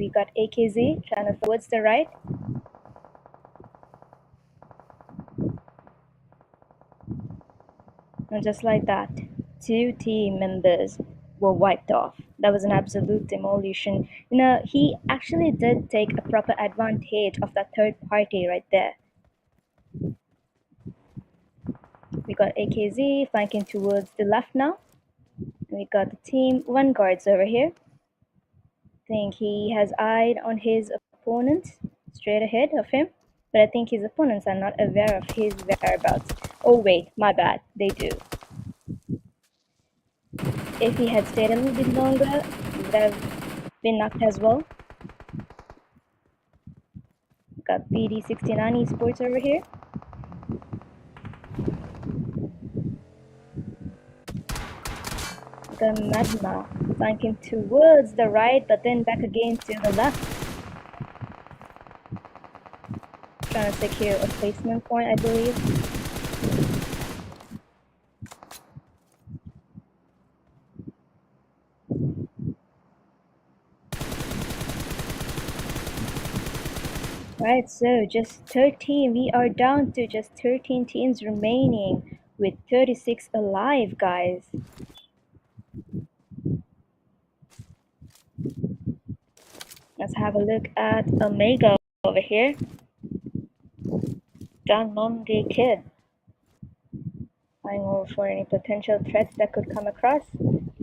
we got AKZ trying to towards the right. And just like that, 2 team members were wiped off. That was an absolute demolition. He actually did take a proper advantage of that third party right there. We got AKZ flanking towards the left now. We got the team vanguards over here. I think he has eyed on his opponent straight ahead of him, but I think his opponents are not aware of his whereabouts. Oh wait, my bad, they do. If he had stayed a little bit longer, he would have been knocked as well. Got BD69 Esports over here. Got Magma flanking towards the right, but then back again to the left. Trying to secure a placement point, I believe. Right, so just 13. We are down to just 13 teams remaining with 36 alive, guys. Let's have a look at Omega over here. John Monday Kid. Flying over for any potential threats that could come across.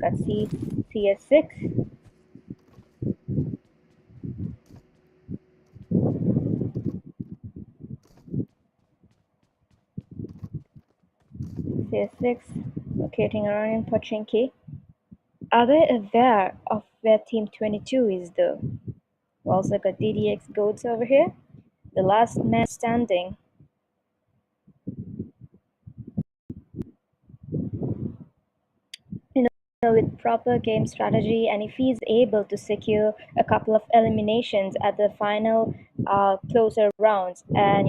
Got CS6. CS6 locating around in Pochinki. Are they aware of where Team 22 is though? We also got DDX Goats over here. The last man standing. With proper game strategy, and if he's able to secure a couple of eliminations at the final closer rounds and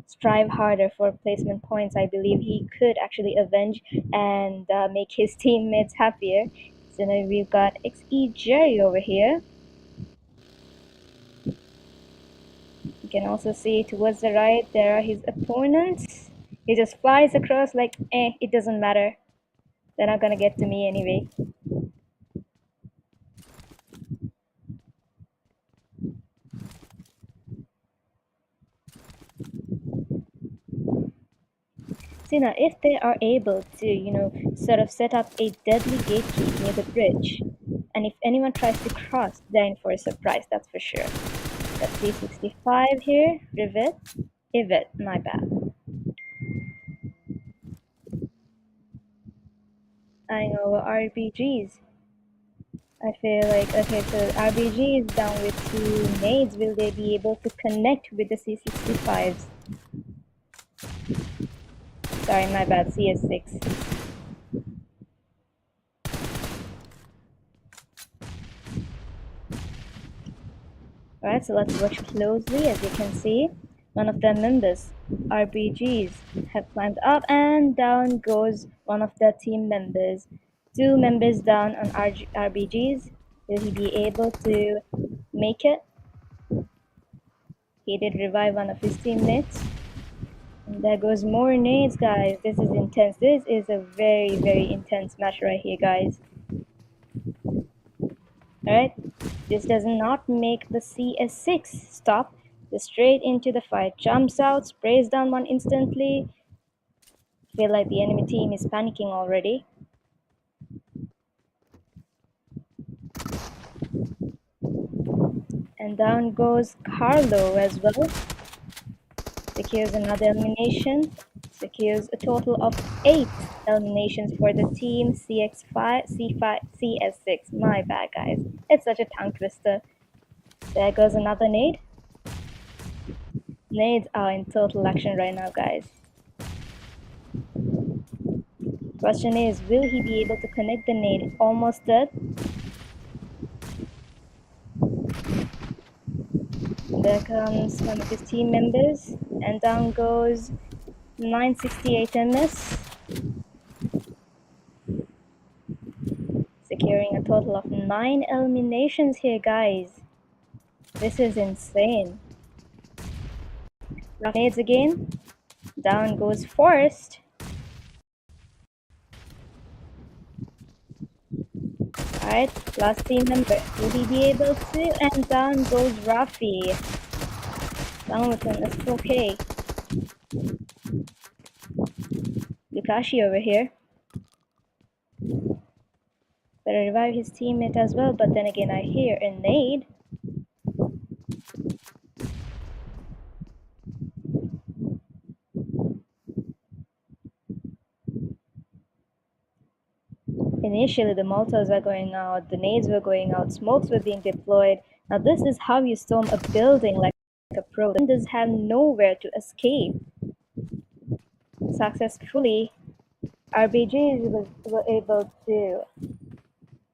strive harder for placement points, I believe he could actually avenge and make his teammates happier. So now we've got XE Jerry over here. You can also see towards the right there are his opponents. He just flies across like it doesn't matter, they're not gonna get to me anyway. See now, if they are able to, sort of set up a deadly gatekeep near the bridge, and if anyone tries to cross, they're in for a surprise, that's for sure. Got 365 here, Rivet, my bad. I know RBGs. I feel like, okay, so RBG is down with 2 nades. Will they be able to connect with the C65s? Sorry, my bad, CS6. Alright, so let's watch closely. As you can see, one of their members, RBGs, have climbed up, and down goes one of their team members. 2 members down on RBGs. Will he be able to make it? He did revive one of his teammates. And there goes more nades, guys. This is intense. This is a very, very intense match right here, guys. Alright, this does not make the CS6 stop. Just straight into the fight. Jumps out, sprays down one instantly. Feel like the enemy team is panicking already. And down goes Carlo as well. Secures another elimination. Secures a total of 8 eliminations for the team CS6. My bad, guys. It's such a tongue twister. There goes another nade. Nades are in total action right now, guys. Question is, will he be able to connect the nade? Almost dead. There comes one of his team members, and down goes 968 MS. Securing a total of 9 eliminations here, guys. This is insane. Nades again. Down goes Forest. Alright, last team member. Will he be able to? And down goes Rafi. Down with him. That's okay. Lukashi over here. Better revive his teammate as well, but then again I hear a nade. Initially the Molotovs are going out, the nades were going out, smokes were being deployed. Now this is how you storm a building like a pro. Defenders have nowhere to escape. Successfully, RBGs were able to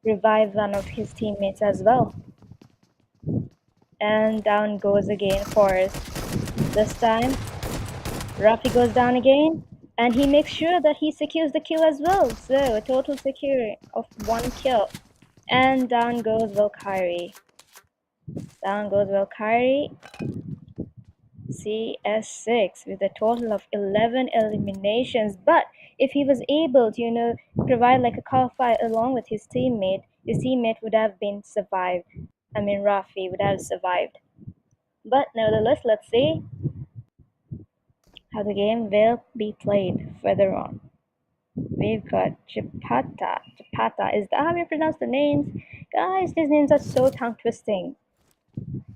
revive one of his teammates as well. And down goes again Forrest. This time, Rafi goes down again, and he makes sure that he secures the kill as well. So a total secure of 1 kill. And down goes Valkyrie. Down goes Valkyrie. CS6 with a total of 11 eliminations. But if he was able to, provide like a car fight along with his teammate would have been survived. I mean, Rafi would have survived. But nevertheless, let's see how the game will be played further on. We've got Chapata. Chapata, is that how you pronounce the names? Guys, these names are so tongue twisting.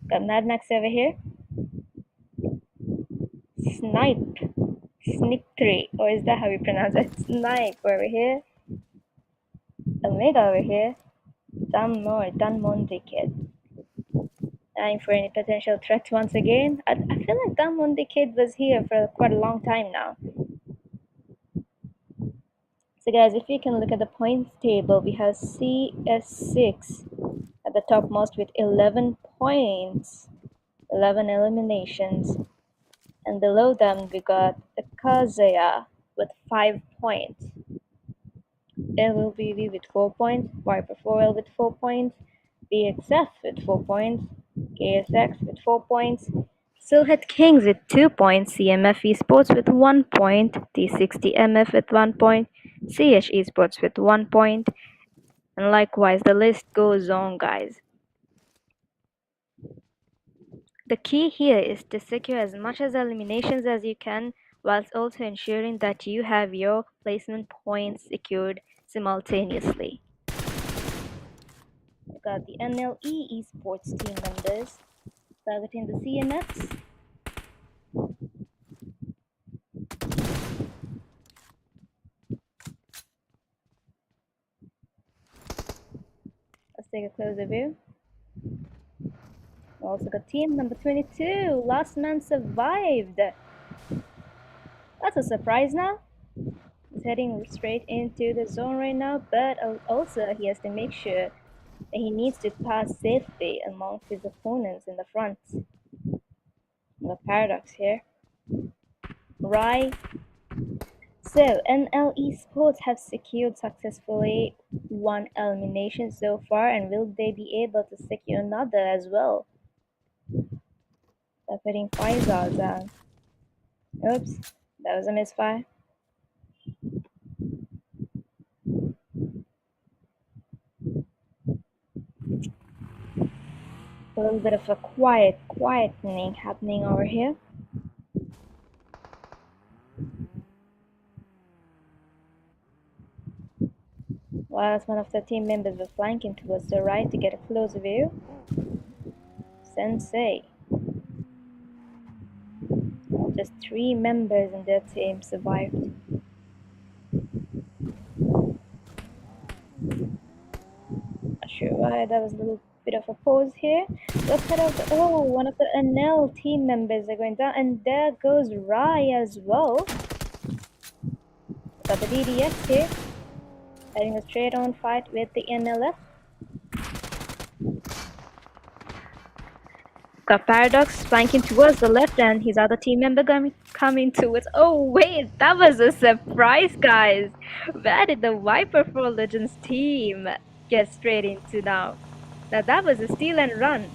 Got Mad Max over here. Snipe. Sniktri, or is that how you pronounce it? Snipe over here. Omega over here. Dunmonde Kid. Eyeing for any potential threats once again. I feel like Dunmonde Kid was here for quite a long time now. So guys, if you can look at the points table, we have CS6 at the topmost with 11 points, 11 eliminations. And below them, we got the Kazuya with 5 points. LLBV with 4 points, Viper4L with 4 points, BXF with 4 points, KSX with 4 points, Silhouette Kings with 2 points, CMF Esports with 1 point, T60MF with 1 point, CH Esports with 1 point, and likewise the list goes on, guys. The key here is to secure as much as eliminations as you can, whilst also ensuring that you have your placement points secured simultaneously. We've got the NLE esports team members targeting the CMFs. Let's take a closer view. We also got team number 22. Last man survived. That's a surprise now. He's heading straight into the zone right now, but also he has to make sure that he needs to pass safely amongst his opponents in the front. The paradox here. Right. So NLE Sports have secured successfully 1 elimination so far, and will they be able to secure another as well? They're putting Faisal down. Oops, that was a misfire. A little bit of a quietening happening over here. Whilst one of the team members was flanking towards the right to get a closer view. Sensei. Just 3 members in their team survived. Not sure why there was a little bit of a pause here. Let's head out. Oh, one of the NL team members are going down, and there goes Rai as well. Got the DDX here, having a straight-on fight with the NLF. Got Paradox flanking towards the left, and his other team member coming towards. Oh wait, that was a surprise, guys. Where did the Viper for Legends team get straight into now? Now that was a steal and run.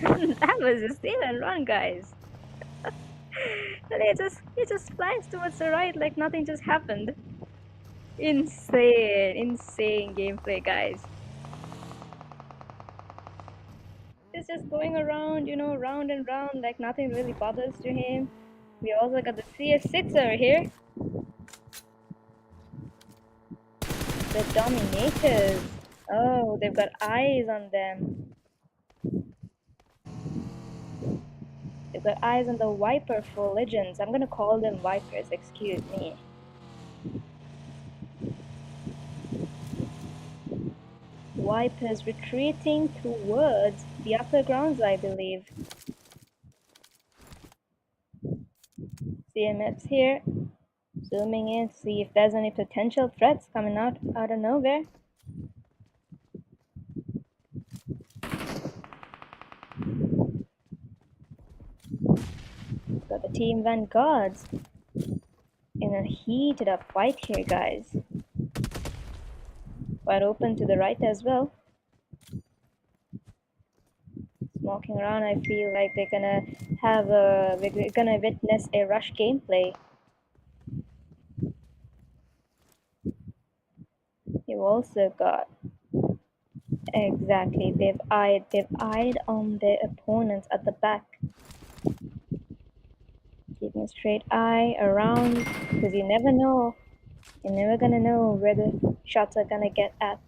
That was a steal and run, guys. And it just flies towards the right like nothing just happened. Insane gameplay, guys. He's just going around, round and round like nothing really bothers to him. We also got the CS6 over here. The Dominators. Oh, they've got eyes on them. They've got eyes on the Viper for Legends. I'm gonna call them Vipers, excuse me. Vipers retreating towards the upper grounds, I believe. CMF's here. Zooming in to see if there's any potential threats coming out of nowhere. Got the Team Vanguards in a heated up fight here, guys. Quite open to the right as well. Smoking around, I feel like we're gonna witness a rush gameplay. You've also got exactly they've eyed on their opponents at the back. Keeping a straight eye around because you never know. You're never gonna know where the shots are gonna get at.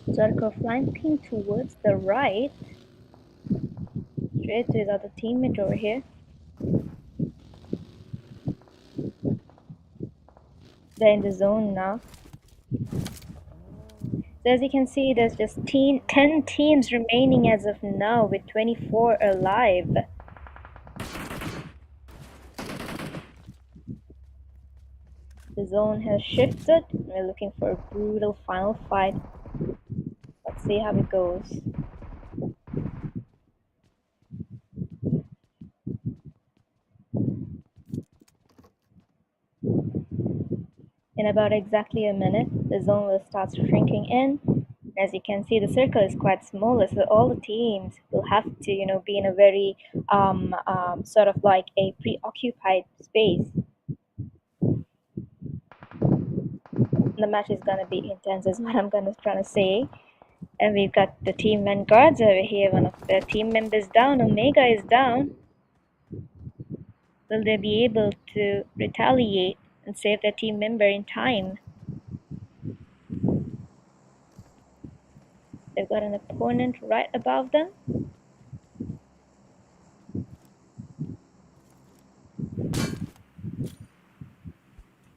Zerko flanking towards the right. Straight to his other teammate over here. They're in the zone now. So as you can see, there's just 10 teams remaining as of now with 24 alive. The zone has shifted. We're looking for a brutal final fight. Let's see how it goes. In about exactly a minute, the zone will start shrinking in. As you can see, the circle is quite small, so all the teams will have to, be in a very sort of like a preoccupied space. The match is gonna be intense, is what I'm trying to say. And we've got the Team Vanguards over here. One of the team members down. Omega is down. Will they be able to retaliate and save their team member in time? They've got an opponent right above them.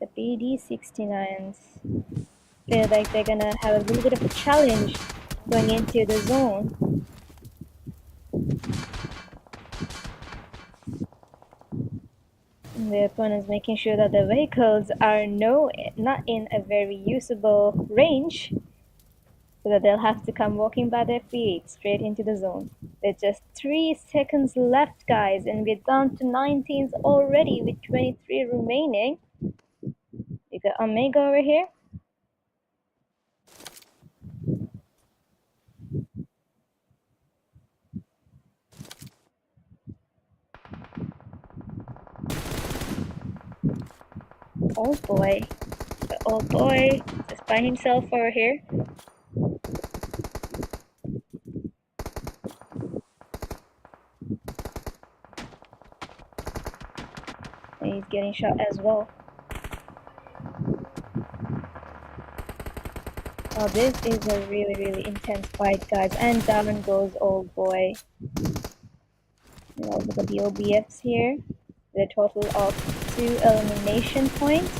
The BD69s feel like they're gonna have a little bit of a challenge going into the zone. And the opponent's making sure that the vehicles are not in a very usable range, so that they'll have to come walking by their feet straight into the zone. There's just 3 seconds left, guys, and we're down to 19s already with 23 remaining. You got Omega over here. Oh boy, just by himself over here. And he's getting shot as well. Oh, this is a really, really intense fight, guys. And down goes Old Boy. We also got the OBFs here. The total of 2 elimination points.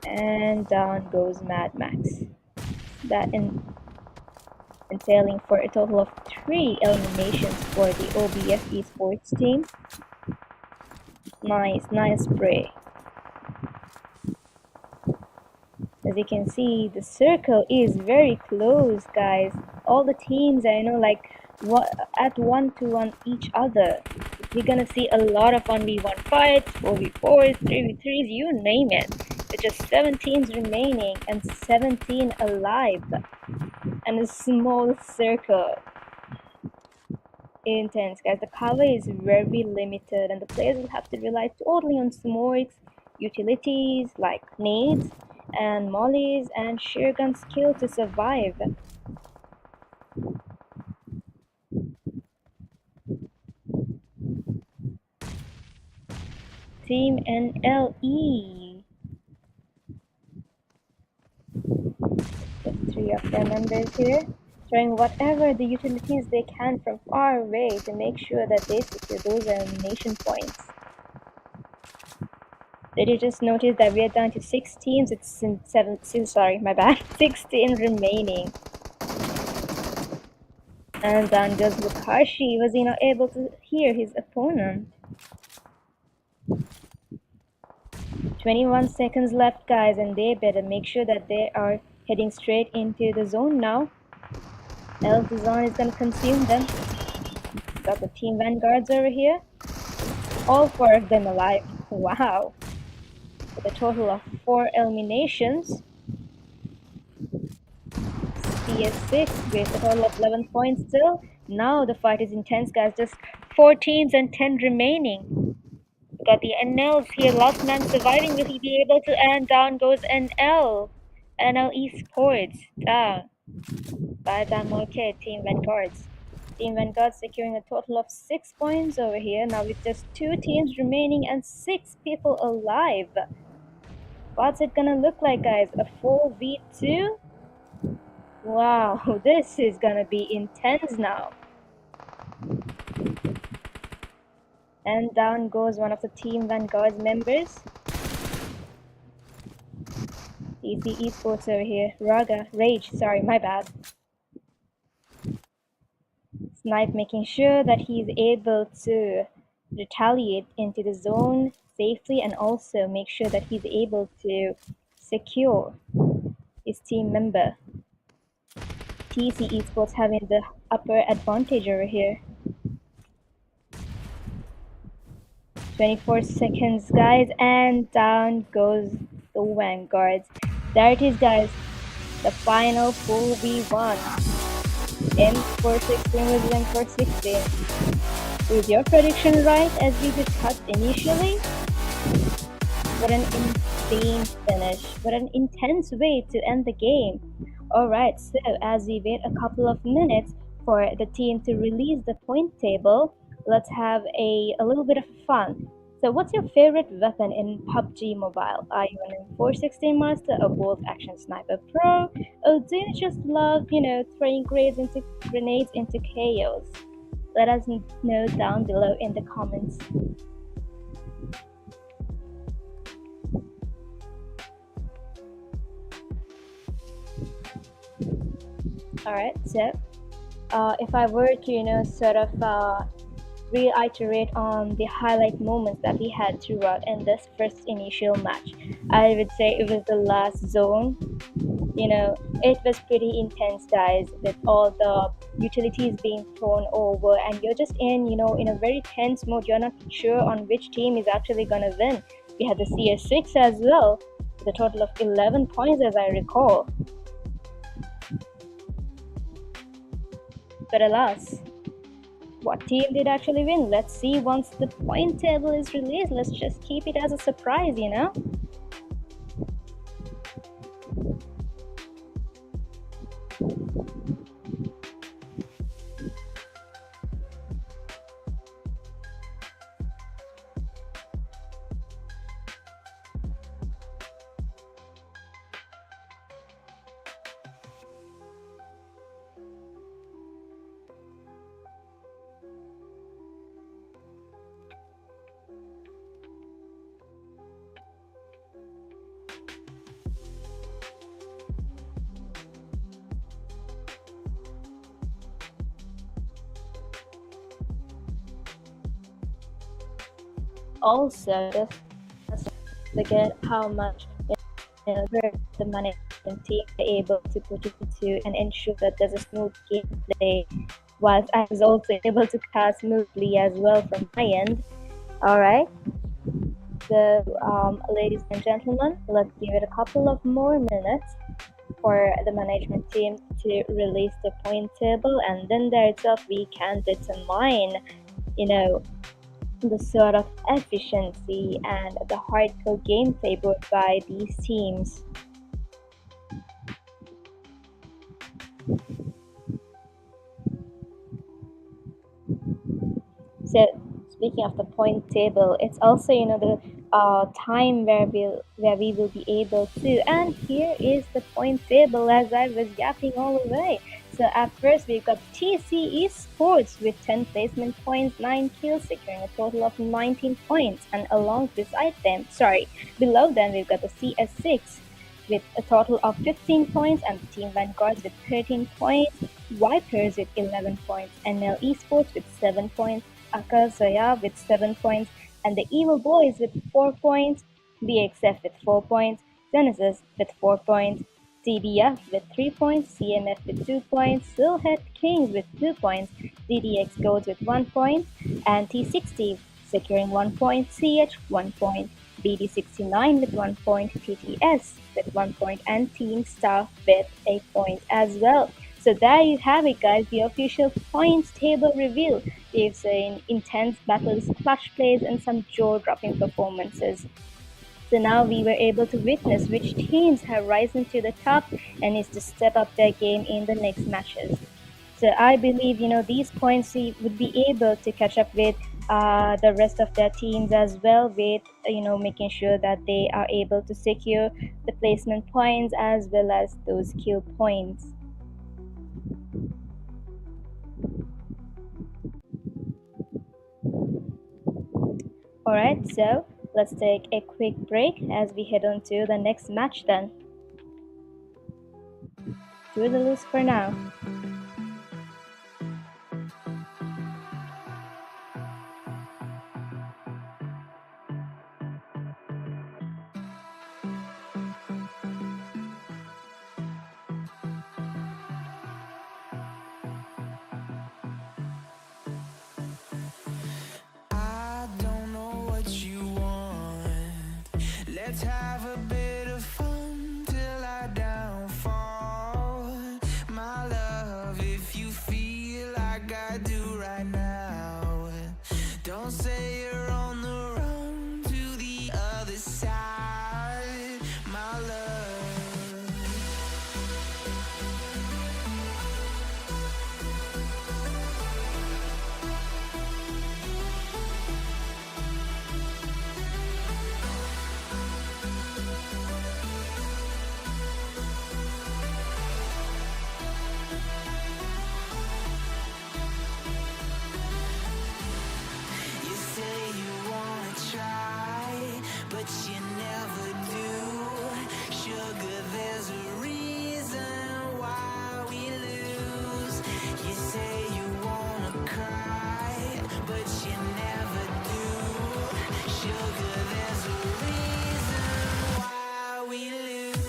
And down goes Mad Max. That entailing for a total of 3 eliminations for the OBF esports team. Nice spray. As you can see, the circle is very close, guys. All the teams are, like at 1-to-1 each other. You're gonna see a lot of 1v1 fights, 4v4s, 3v3s, you name it. with just 7 teams remaining and 17 alive, and a small circle. Intense, guys. The cover is very limited, and the players will have to rely totally on smokes, utilities like nades and mollies, and sheer gun skill to survive. Team NLE. The three of their members here, throwing whatever the utilities they can from far away to make sure that they secure those elimination points. Did you just notice that we are down to 6 teams? It's in 7, sorry, my bad. 16 remaining. And down goes Lukashi. Was he not able to hear his opponent? 21 seconds left, guys, and they better make sure that they are heading straight into the zone now. Else the zone is gonna consume them. Got the team vanguards over here. All 4 of them alive. Wow. With a total of 4 eliminations. CS6 with a total of 11 points still. Now the fight is intense, guys. Just 4 teams and 10 remaining. We got the NLs here. Last man surviving. Will he be able to? And down goes NL. NL Esports. Down. Bye bye, okay, Team Vanguards. Team Vanguard securing a total of 6 points over here. Now with just 2 teams remaining and 6 people alive. What's it gonna look like, guys? A 4v2? Wow, this is gonna be intense now. And down goes one of the Team Vanguard's members. Easy Esports over here. Rage, sorry, my bad. Snipe making sure that he's able to retaliate into the zone safely and also make sure that he's able to secure his team member. TC Esports having the upper advantage over here. 24 seconds, guys, and down goes the Vanguards. There it is, guys. The final 4v1. M416 versus M416. Is your prediction right as we discussed initially? What an insane finish. What an intense way to end the game. Alright, so as we wait a couple of minutes for the team to release the point table, let's have a little bit of fun. So what's your favorite weapon in PUBG Mobile? Are you an M416 master, a bolt action sniper pro, or do you just love, throwing grenades into chaos? Let us know down below in the comments. Alright, so if I were to, sort of reiterate on the highlight moments that we had throughout in this first initial match, I would say it was the last zone. It was pretty intense, guys, with all the utilities being thrown over, and you're just in a very tense mode. You're not sure on which team is actually gonna win. We had the CS6 as well, with a total of 11 points, as I recall. But alas, what team did actually win? Let's see once the point table is released. Let's just keep it as a surprise, Also, just forget how much the management team are able to put into and ensure that there's a smooth gameplay, whilst I was also able to cast smoothly as well from my end. Alright, So, ladies and gentlemen, let's give it a couple of more minutes for the management team to release the point table, and then there itself we can determine, you know, the sort of efficiency and the hardcore gameplay brought by these teams. So speaking of the point table, it's also the time where we will be able to. And here is the point table as I was yapping all the way. So at first we've got TCE Sports with 10 placement points, 9 kills, securing a total of 19 points. And along beside them, sorry, below them we've got the CS6 with a total of 15 points, and the Team Vanguards with 13 points, Vipers with 11 points, NL Esports with 7 points, Akazaya with 7 points, and the Evil Boys with 4 points, BXF with 4 points, Genesis with 4 points, CDF with 3 points, CMF with 2 points, Silhead Kings with 2 points, DDX Goats with 1 point, and T60 securing 1 point, CH 1 point, BD69 with 1 point, TTS with 1 point, and Team Star with a point as well. So there you have it, guys, the official points table reveal. We've seen intense battles, clutch plays, and some jaw-dropping performances. So now we were able to witness which teams have risen to the top and is to step up their game in the next matches. So I believe these points would be able to catch up with the rest of their teams as well, with making sure that they are able to secure the placement points as well as those kill points. Alright, so let's take a quick break as we head on to the next match then. Toodaloo for now. I don't know what you want. Let's have a bit of fun till I downfall. My love, if you feel like I do right now, don't say you're on the run to the other side. My love. You say you wanna try, but you never do. Sugar, there's a reason why we lose. You say you wanna cry, but you never do. Sugar, there's a reason why we lose.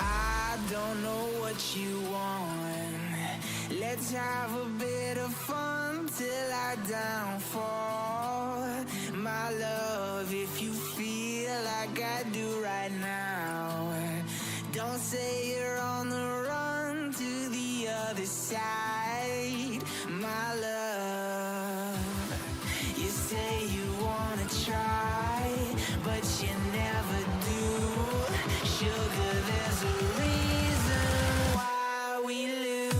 I don't know what you want. Let's have a bit of fun till I downfall. My love, if you feel like I do right now, don't say you're on the run to the other side. My love, you say you wanna try, but you never do. Sugar, there's a reason why we lose.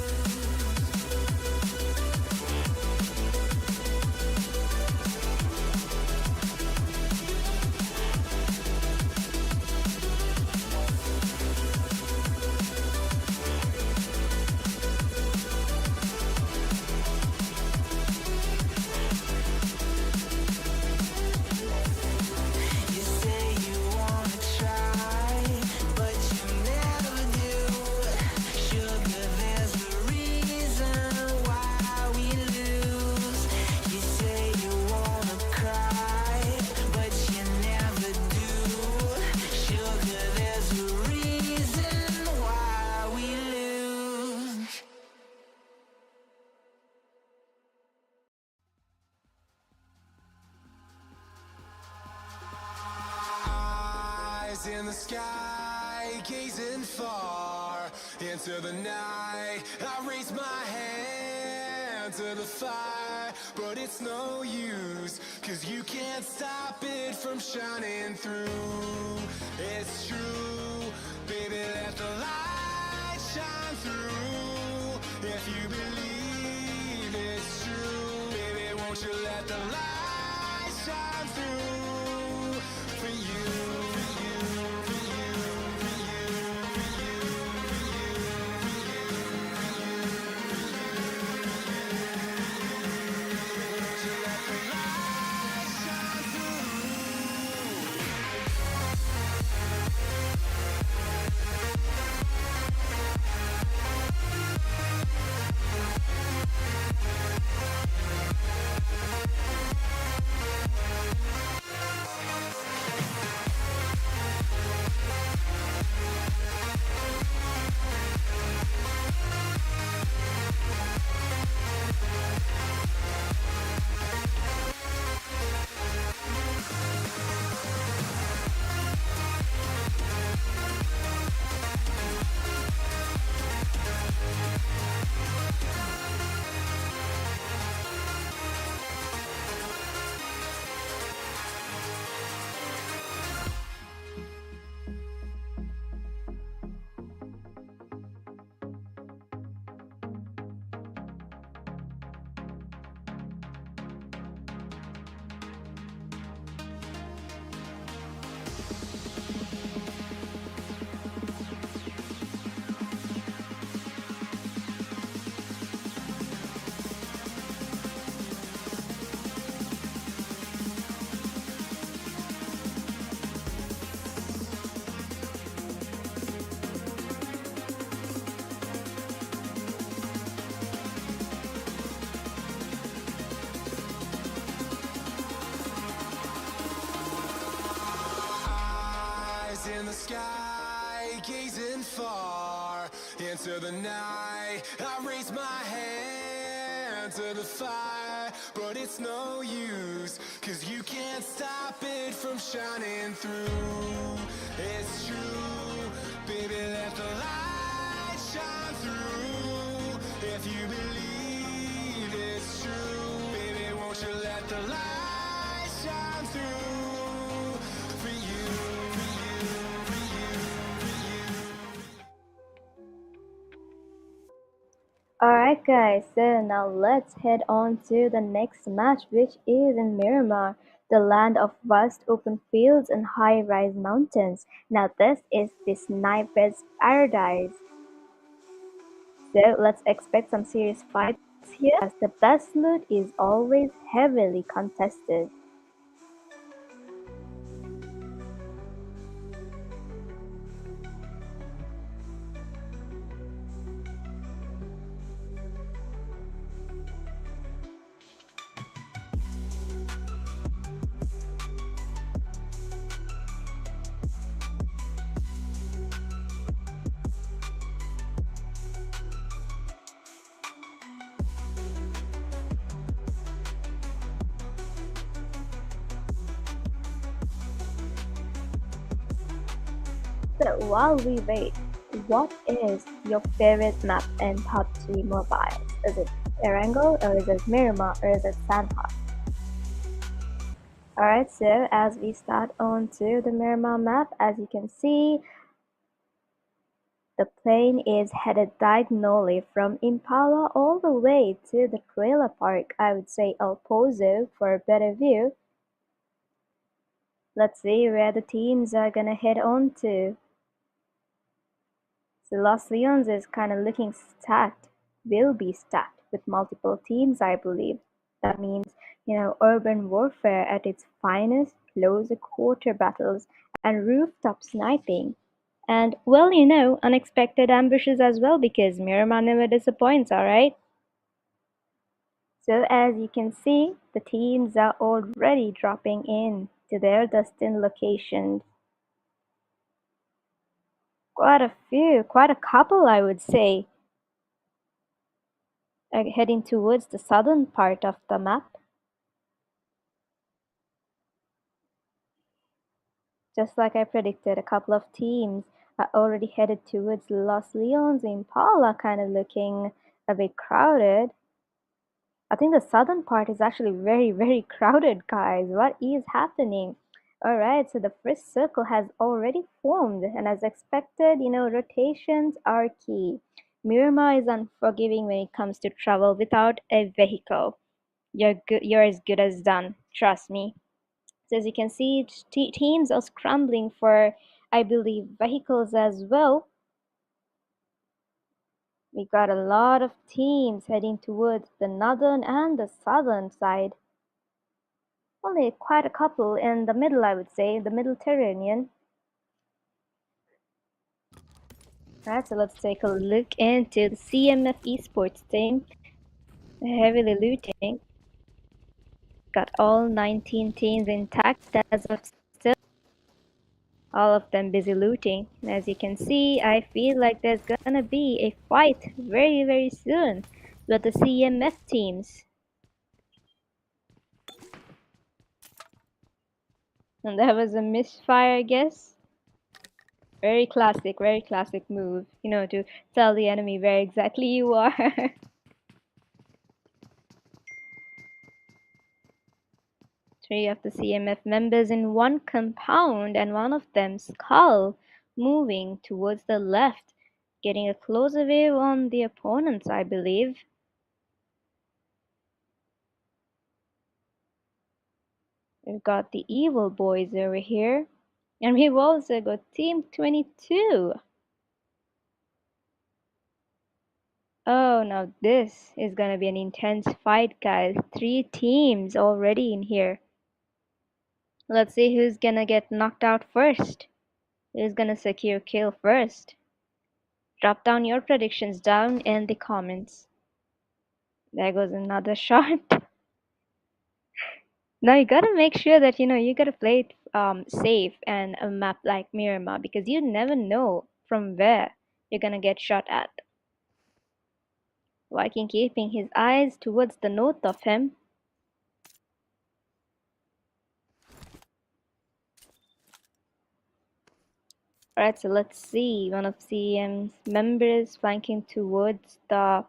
in the sky, gazing far into the night. I raise my hand to the fire, but it's no use, 'cause you can't stop it from shining through. It's true, baby, let the light shine through. If you believe it's true, baby, won't you let the light shine through for you, for you, for you, for you, for you, for you. Won't you let the light shine through? Eyes in the sky, gazing far into the night. I raise my hand to the fire, but it's no use, 'cause you can't stop it from shining through. It's true, baby, let the light shine through. If you believe it's true, baby, won't you let the light shine through for you, for you, for you, for you. Alright, guys, so now let's head on to the next match, which is in Miramar, the land of vast open fields and high rise mountains. Now, this is the sniper's paradise. So, let's expect some serious fights here, as the best loot is always heavily contested. So, while we wait, what is your favorite map in PUBG Mobile? Is it Erangel, or is it Miramar, or is it Sandhawk? Alright, so as we start on to the Miramar map, as you can see, the plane is headed diagonally from Impala all the way to the trailer park, I would say El Pozo, for a better view. Let's see where the teams are gonna head on to. So Los Leones is kind of looking stacked, will be stacked with multiple teams, I believe. That means, urban warfare at its finest, closer quarter battles, and rooftop sniping. And, well, unexpected ambushes as well, because Miramar never disappoints, alright? So, as you can see, the teams are already dropping in to their destined locations. Quite a few, quite a couple, I would say, heading towards the southern part of the map. Just like I predicted, a couple of teams are already headed towards Los Leones. Impala kind of looking a bit crowded. I think the southern part is actually very, very crowded, guys. What is happening? All right, so the first circle has already formed, and as expected, rotations are key. Miramar is unforgiving when it comes to travel without a vehicle. You're as good as done, trust me. So as you can see, teams are scrambling for, I believe, vehicles as well. We got a lot of teams heading towards the northern and the southern side. Only quite a couple in the middle, I would say, the Mediterranean. Alright, so let's take a look into the CMF esports team. Heavily looting. Got all 19 teams intact as of still. All of them busy looting. And as you can see, I feel like there's gonna be a fight very, very soon with the CMF teams. And that was a misfire, I guess. Very classic move, to tell the enemy where exactly you are. Three of the CMF members in one compound, and one of them, Skull, moving towards the left, getting a closer view on the opponents, I believe. We've got the evil boys over here, and we've also got Team 22. Oh, now this is gonna be an intense fight, guys. 3 teams already in here. Let's see who's gonna get knocked out first. Who's gonna secure kill first? Drop down your predictions down in the comments. There goes another shot. Now you gotta make sure that you gotta play it safe and a map like Miramar, because you never know from where you're gonna get shot at. Viking keeping his eyes towards the north of him. Alright, so let's see. One of CM's members flanking towards the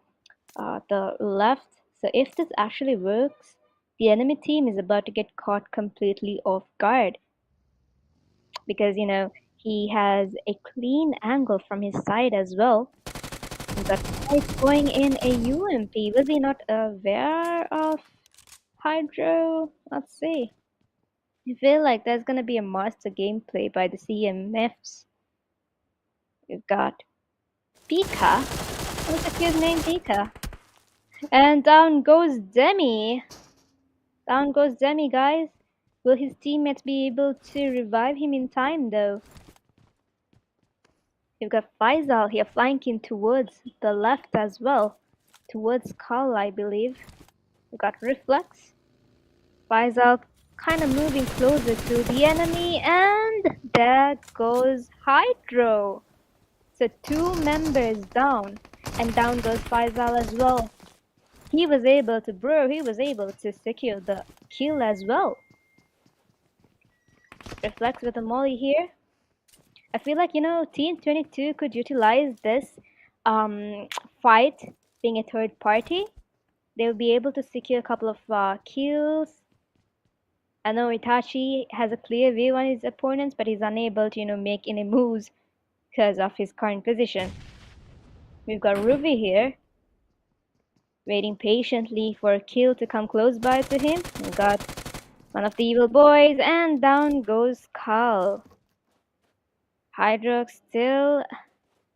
left. So if this actually works, the enemy team is about to get caught completely off guard, because he has a clean angle from his side as well. But he's going in a UMP. Was he not aware of Hydro? Let's see. I feel like there's gonna be a master gameplay by the CMFs. We've got Pika. What's the kid's name? Pika. And down goes Demi. Down goes Demi, guys. Will his teammates be able to revive him in time, though? You've got Faisal here flanking towards the left as well. Towards Carl, I believe. We've got Reflex. Faisal kind of moving closer to the enemy, and there goes Hydro. So 2 members down, and down goes Faisal as well. He was able to secure the kill as well. Reflex with a molly here. I feel like Team 22 could utilize this fight being a third party. They'll be able to secure a couple of kills. I know Itachi has a clear view on his opponents, but he's unable to make any moves because of his current position. We've got Ruby here, waiting patiently for a kill to come close by to him. We've got one of the evil boys, and down goes Carl. Hydrox still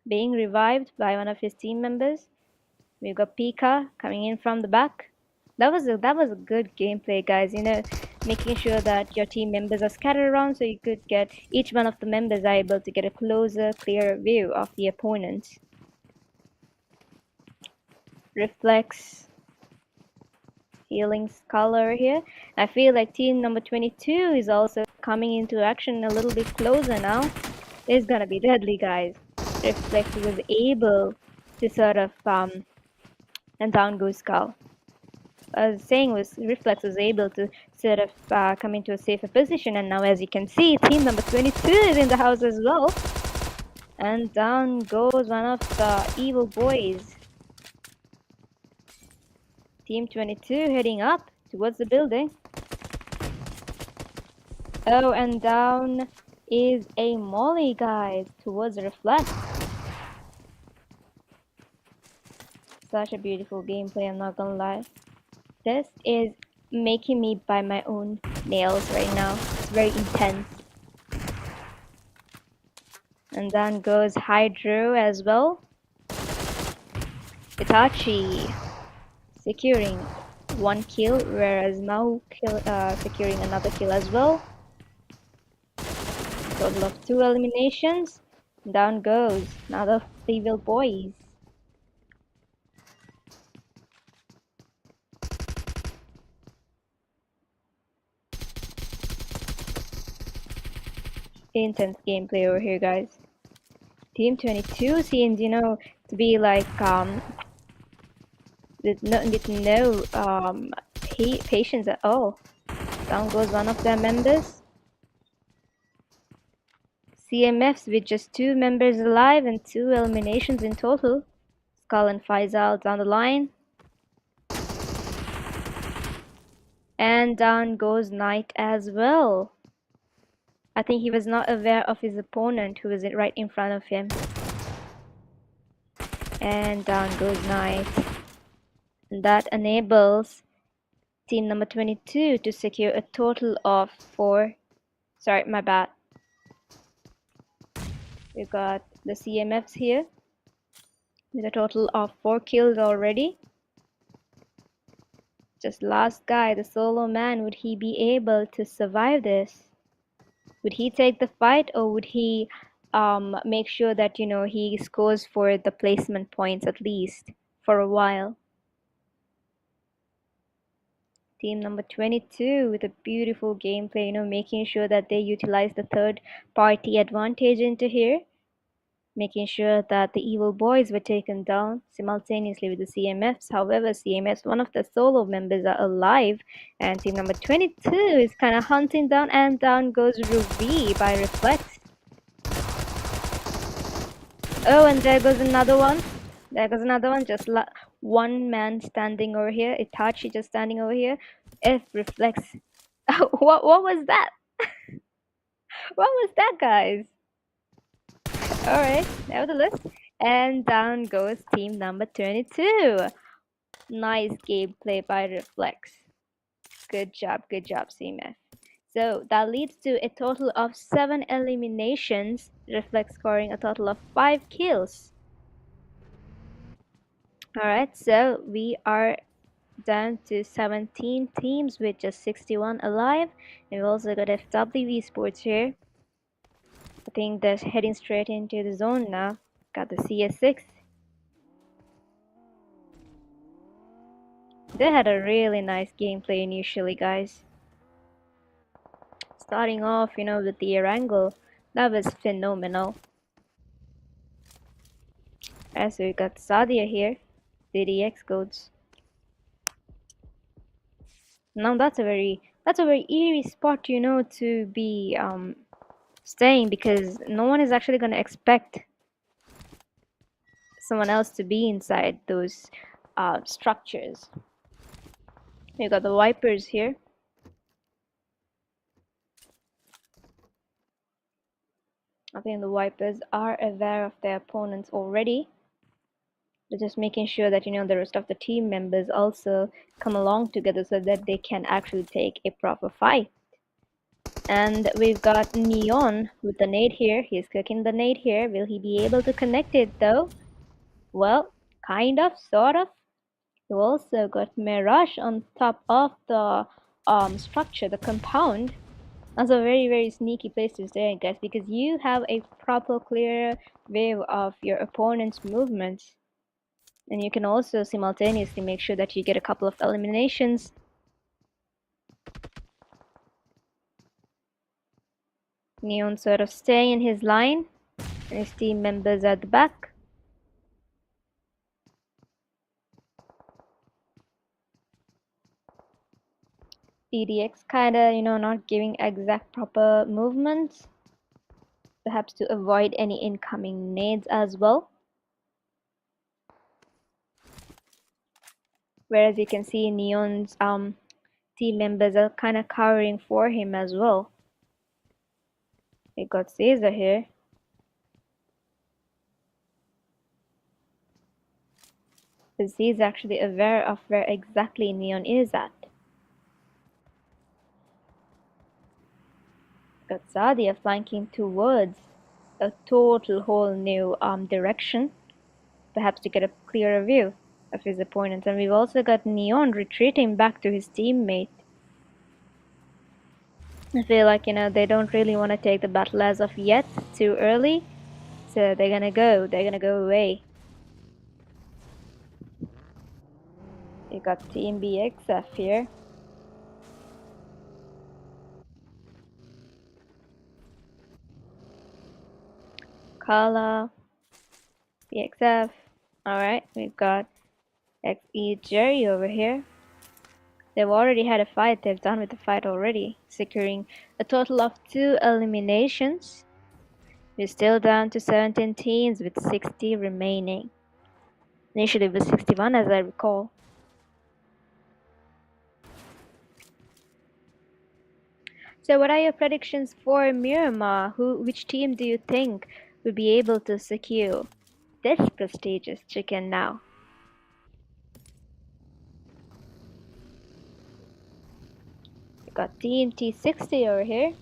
being revived by one of his team members. We've got Pika coming in from the back. That was a good gameplay, guys. Making sure that your team members are scattered around, so you could get each one of the members are able to get a closer, clearer view of the opponent. Reflex, healing Skull over here. I feel like team number 22 is also coming into action a little bit closer now. It's gonna be deadly, guys. Reflex was able to sort of and down goes Skull. saying was Reflex was able to sort of come into a safer position, and now as you can see, team number 22 is in the house as well. And down goes one of the evil boys. Team 22 heading up towards the building. Oh, and down is a molly, guys, towards the Reflex. Such a beautiful gameplay, I'm not gonna lie. This is making me bite my own nails right now. It's very intense. And then goes Hydro as well. Itachi securing one kill, whereas Mao securing another kill as well. Total of 2 eliminations. Down goes another evil boys. Intense gameplay over here, guys. Team 22 seems, to be like with no patience at all. Down goes one of their members. CMFs with just 2 members alive and 2 eliminations in total. Skull and Faisal down the line. And down goes Knight as well. I think he was not aware of his opponent who was right in front of him. And down goes Knight. And that enables team number 22 to secure a total of 4. Sorry, my bad. We've got the CMFs here with a total of 4 kills already. Just last guy, the solo man, would he be able to survive this? Would he take the fight, or would he make sure that he scores for the placement points at least for a while? Team number 22 with a beautiful gameplay, making sure that they utilize the third party advantage into here, making sure that the evil boys were taken down simultaneously with the CMFs. However, CMFs, one of the solo members, are alive, and team number 22 is kind of hunting down, and down goes Ruby by Reflex. Oh, and there goes another one. There goes another one. Just one man standing over here. Itachi just standing over here. If Reflex. what was that? What was that, guys? Alright, nevertheless. And down goes team number 22. Nice gameplay by Reflex. Good job, CMF. So that leads to a total of 7 eliminations. Reflex scoring a total of 5 kills. Alright, so we are down to 17 teams with just 61 alive. And we've also got FWV Sports here. I think they're heading straight into the zone now. Got the CS6. They had a really nice gameplay initially, guys. Starting off, with the air angle. That was phenomenal. Alright, so we got Sadia here. DDX codes. Now that's a very eerie spot, to be staying, because no one is actually gonna expect someone else to be inside those structures. We got the Vipers here. I think the Vipers are aware of their opponents already. They're just making sure that the rest of the team members also come along together so that they can actually take a proper fight. And we've got Neon with the nade here. He's cooking the nade here. Will he be able to connect it though? Well, kind of, sort of. You also got Mirage on top of the structure, the compound. That's a very, very sneaky place to stay, guys, because you have a proper clear view of your opponent's movements. And you can also simultaneously make sure that you get a couple of eliminations. Neon sort of staying in his line, and his team members at the back. EDX kinda, not giving exact proper movements, perhaps to avoid any incoming nades as well. Whereas you can see Neon's team members are kind of covering for him as well. We got Caesar here. Because he's actually aware of where exactly Neon is at. Got Sadia flanking towards a total whole new direction, perhaps to get a clearer view of his opponent. And we've also got Neon retreating back to his teammate. I feel like, they don't really want to take the battle as of yet, too early. So they're gonna go away. You got Team BXF here. Kala, BXF. Alright, we've got XE Jerry over here. They've already had a fight, they've done with the fight already, securing a total of 2 eliminations. We're still down to 17 teams with 60 remaining. Initially it was 61 as I recall. So what are your predictions for Miramar? Which team do you think will be able to secure this prestigious chicken now? We got Team T60 over here.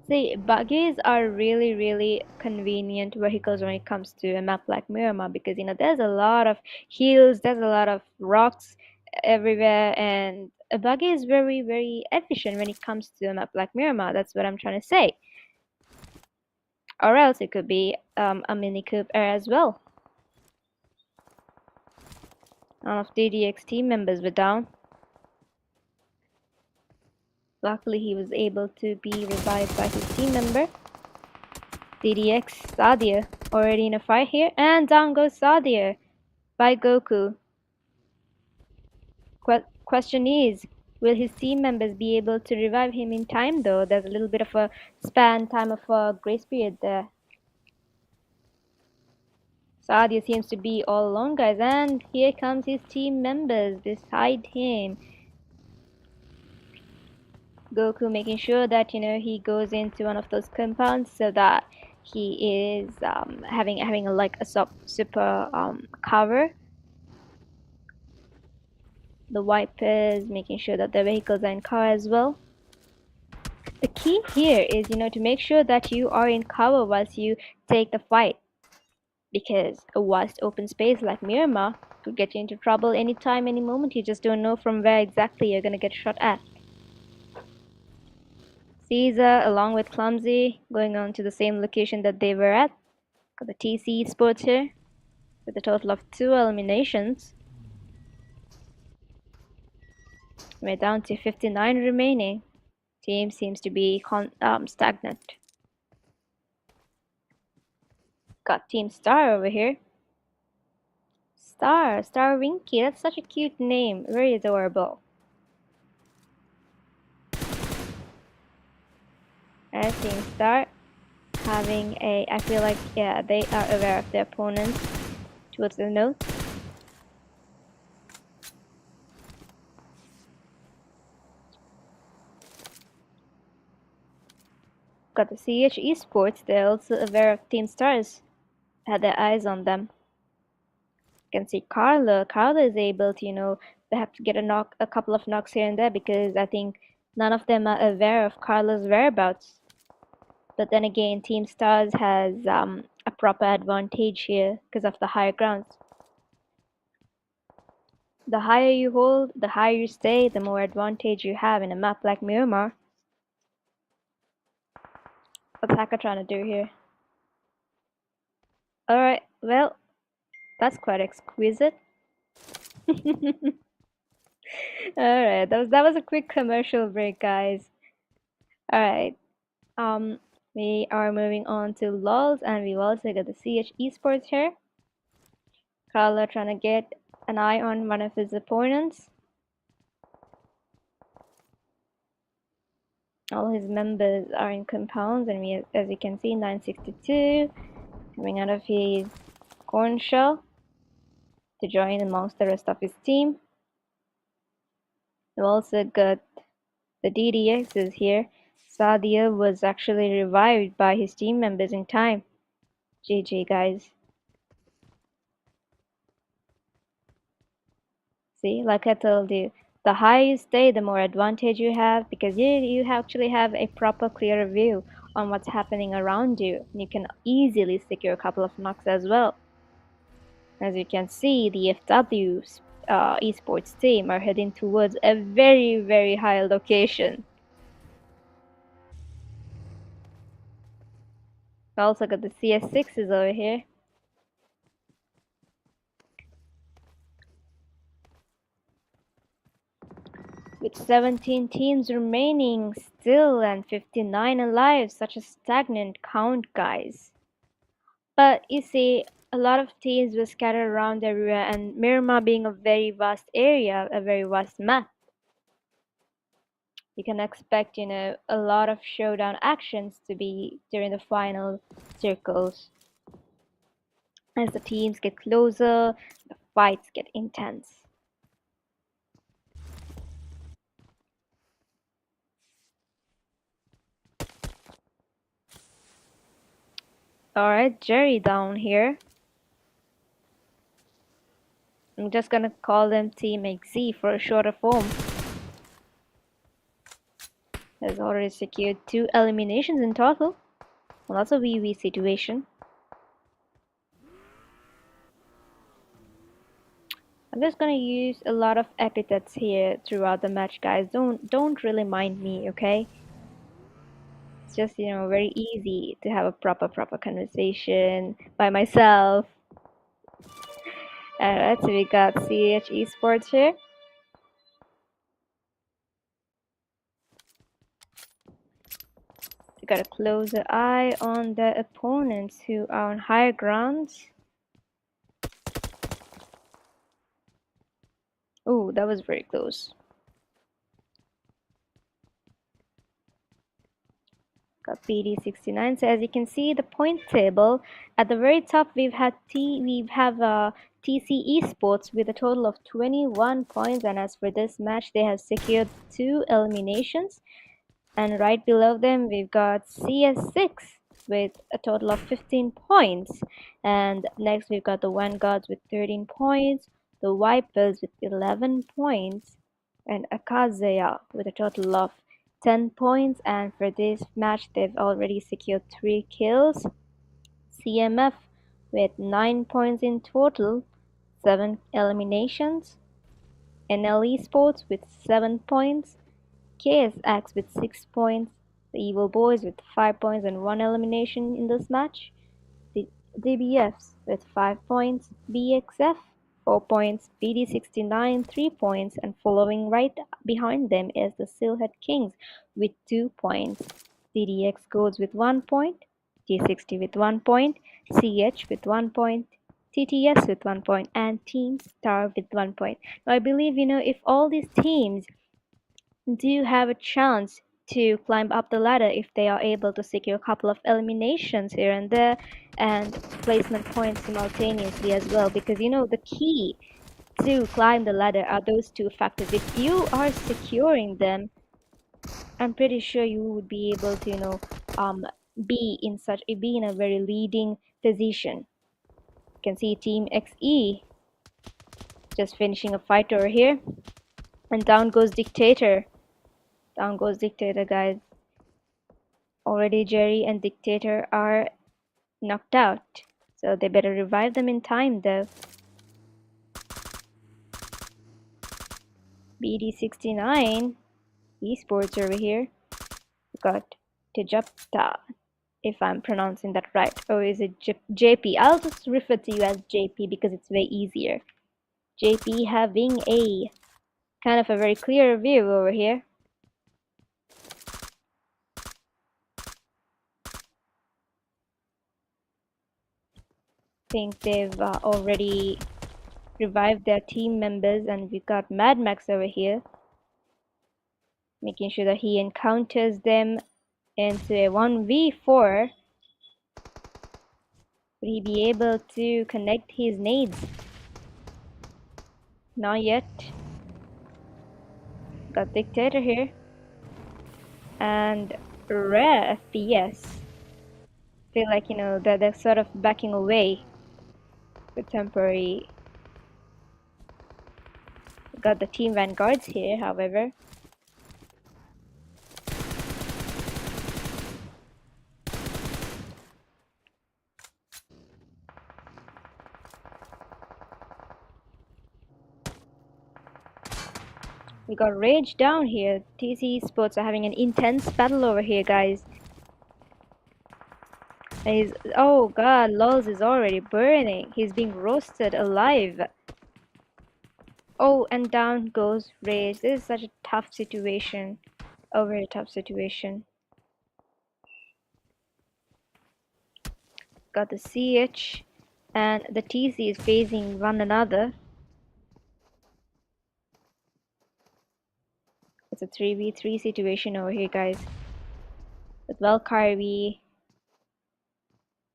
See, buggies are really convenient vehicles when it comes to a map like Miramar because there's a lot of hills, there's a lot of rocks everywhere, and a buggy is very efficient when it comes to a map like Miramar. That's what I'm trying to say. Or else it could be a Mini Cooper as well. None of DDX team members were down. Luckily, he was able to be revived by his team member. DDX Sadia already in a fight here, and down goes Sadia by Goku. Question is, will his team members be able to revive him in time though? There's a little bit of a time of a grace period there. Sadia seems to be all alone, guys, and here comes his team members beside him. Goku making sure that he goes into one of those compounds so that he is having a super cover. The wipers making sure that the vehicles are in car as well. The key here is to make sure that you are in cover whilst you take the fight, because a vast open space like Miramar could get you into trouble anytime, any moment. You just don't know from where exactly you're gonna get shot at. Caesar, along with Clumsy, going on to the same location that they were at. Got the TC Sports here, with a total of 2 eliminations. We're down to 59 remaining. Team seems to be stagnant. Got Team Star over here. Star Winky, that's such a cute name, very adorable. And Team Star having I feel like, yeah, they are aware of their opponents towards the north. Got the CH Esports, they're also aware of Team Stars, had their eyes on them. You can see Carla is able to, perhaps get a couple of knocks here and there, because I think none of them are aware of Carla's whereabouts. But then again, Team Stars has a proper advantage here because of the higher grounds. The higher you hold, the higher you stay, the more advantage you have in a map like Miramar. What's Hacker trying to do here? Alright, well, that's quite exquisite. Alright, that was a quick commercial break, guys. Alright, we are moving on to LOLs, and we've also got the CH Esports here. Carlo trying to get an eye on one of his opponents. All his members are in compounds, and we, as you can see, 962 coming out of his corn shell to join amongst the rest of his team. We've also got the DDXs here. Sadia was actually revived by his team members in time. GG, guys. See, like I told you, the higher you stay, the more advantage you have, because you actually have a proper clear view on what's happening around you. You can easily secure a couple of knocks as well. As you can see, the FW esports team are heading towards a very, very high location. We also got the CS6s over here. With 17 teams remaining still and 59 alive, such a stagnant count, guys. But you see, a lot of teams were scattered around everywhere, and Miramar being a very vast area, a very vast map, you can expect, a lot of showdown actions to be during the final circles. As the teams get closer, the fights get intense. Alright, Jerry down here. I'm just gonna call them Team XZ for a shorter form. Has already secured 2 eliminations in total. Well, that's a VV situation. I'm just gonna use a lot of epithets here throughout the match, guys. Don't really mind me, okay? It's just, very easy to have a proper conversation by myself. Alright, so we got CH Esports here. We got a closer eye on the opponents who are on higher grounds. Oh, that was very close. Got PD69. So as you can see, the point table at the very top, we have TC Esports with a total of 21 points, and as for this match, they have secured 2 eliminations. And right below them, we've got CS6 with a total of 15 points. And next, we've got the Vanguards with 13 points, the Vipers with 11 points, and Akazeya with a total of 10 points. And for this match, they've already secured 3 kills. CMF with 9 points in total, 7 eliminations. NL Esports with 7 points. KSX with 6 points, the Evil Boys with 5 points and 1 elimination in this match, the DBFs with 5 points, BXF 4 points, BD69 3 points, and following right behind them is the Steelhead Kings with 2 points, DDX Goats with 1 point, G60 with 1 point, CH with 1 point, TTS with 1 point, and Team Star with 1 point. Now I believe, if all these teams do have a chance to climb up the ladder if they are able to secure a couple of eliminations here and there and placement points simultaneously as well, because the key to climb the ladder are those 2 factors. If you are securing them, I'm pretty sure you would be able to be in a very leading position. You can see Team XE just finishing a fight over here, and down goes Dictator. Down goes Dictator, guys. Already Jerry and Dictator are knocked out, so they better revive them in time though. BD69 Esports over here. We got Tejapta, if I'm pronouncing that right. Or is it JP? I'll just refer to you as JP because it's way easier. JP having a kind of a very clear view over here. Think they've already revive their team members, and we've got Mad Max over here, making sure that he encounters them into a 1v4. Would he be able to connect his nades? Not yet. Got Dictator here. And Rare FPS. Feel like, they're sort of backing away with temporary. Got the team vanguards here, however. We got Rage down here. TC Sports are having an intense battle over here, guys. Oh god, Lulz is already burning. He's being roasted alive. Oh, and down goes Rage. This is such a tough situation. A very tough situation. Got the CH and the TC is facing one another. It's a 3v3 situation over here, guys. With Valkyrie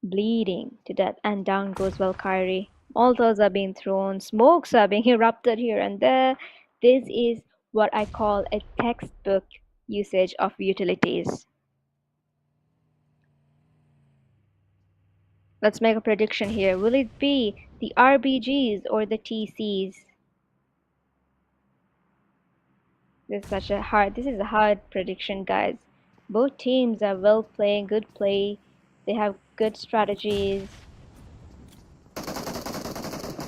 bleeding to death, and down goes Valkyrie. Molotovs are being thrown, smokes are being erupted here and there. This is what I call a textbook usage of utilities. Let's make a prediction here. Will it be the RBGs or the TCs? This is a hard prediction, guys. Both teams are well playing, good play. They have good strategies.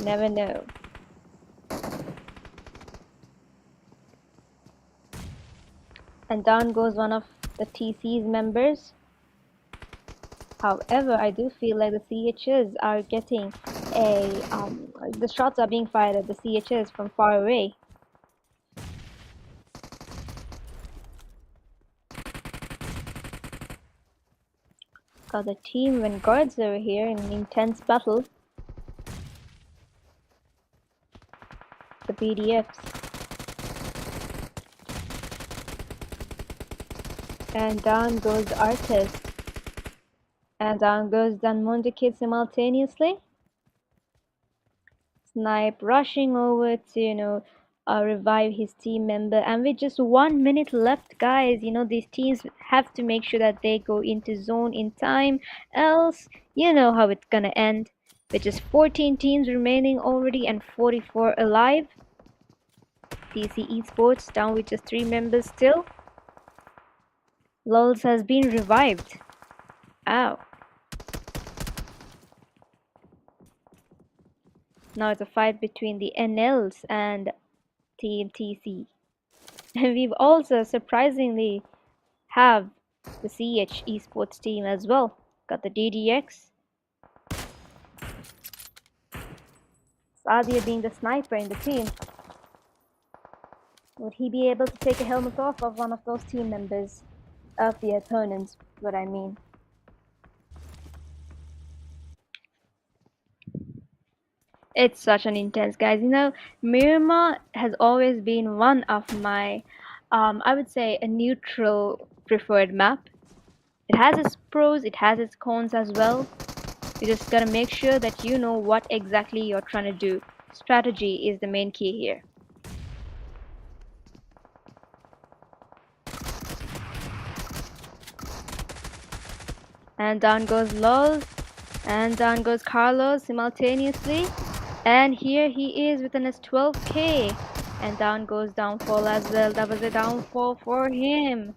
Never know. And down goes one of the TC's members. However, I do feel like the CHs are getting the shots are being fired at the CHs from far away. Got the team vanguards over here in an intense battle. The BDFs. And down goes the artist. And down goes Danmonde Kid simultaneously. Snipe rushing over to, revive his team member. And with just 1 minute left, guys, these teams have to make sure that they go into zone in time. Else, you know how it's gonna end. With just 14 teams remaining already and 44 alive. DC Esports down with just 3 members still. Lulz has been revived. Ow. Now it's a fight between the NLs and Team TC. And we've also surprisingly have the CH esports team as well. Got the DDX. Sadia being the sniper in the team. Would he be able to take a helmet off of one of those team members? Of the opponents, what I mean. It's such an intense, guys. Miramar has always been one of my, I would say, a neutral preferred map. It has its pros, it has its cons as well. You just gotta make sure that you know what exactly you're trying to do. Strategy is the main key here. And down goes Lol, and down goes Carlos simultaneously. And here he is with an S12K. And down goes Downfall as well. That was a downfall for him.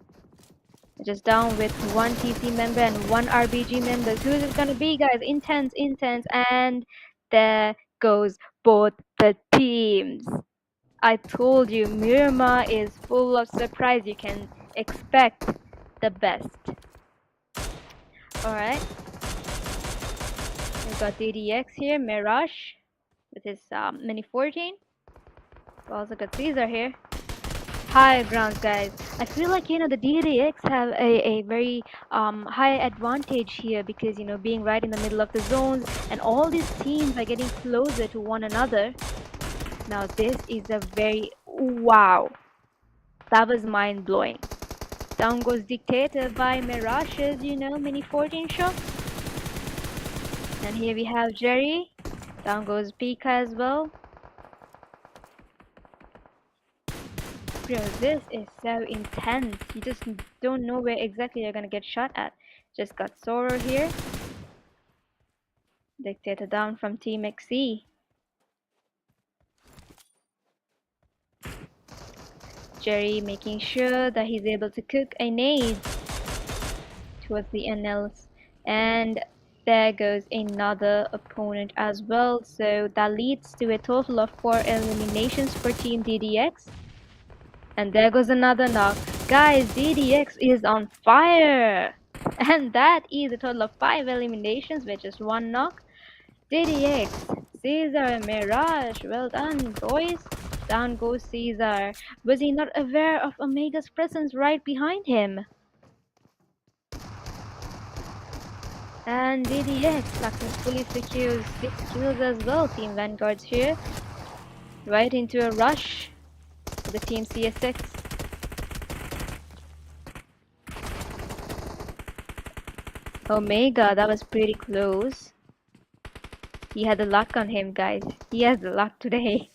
Just down with 1 TC member and 1 RBG member. Who is it gonna be, guys? Intense. And there goes both the teams. I told you, Miramar is full of surprise. You can expect the best. Alright. We've got DDX here, Mirage with his Mini 14. We also got Caesar here. High grounds, guys. I feel like the DDX have a very high advantage here because being right in the middle of the zones, and all these teams are getting closer to one another. Now this is a very wow. That was mind blowing. Down goes Dictator by Mirage's, mini 14 shot. And here we have Jerry. Down goes Pika as well. Bro, this is so intense. You just don't know where exactly you're gonna get shot at. Just got Zoro here. Dictator down from Team XC. Jerry making sure that he's able to cook a nade towards the NLs. And there goes another opponent as well. So that leads to a total of 4 eliminations for Team DDX. And there goes another knock. Guys, DDX is on fire! And that is a total of 5 eliminations with just 1 knock. DDX, Caesar and Mirage, well done, boys. Down goes Caesar. Was he not aware of Omega's presence right behind him? And DDX successfully secures 6 kills as well. Team Vanguard's here. Right into a rush for the Team CSX. Omega, that was pretty close. He had the luck on him, guys. He has the luck today.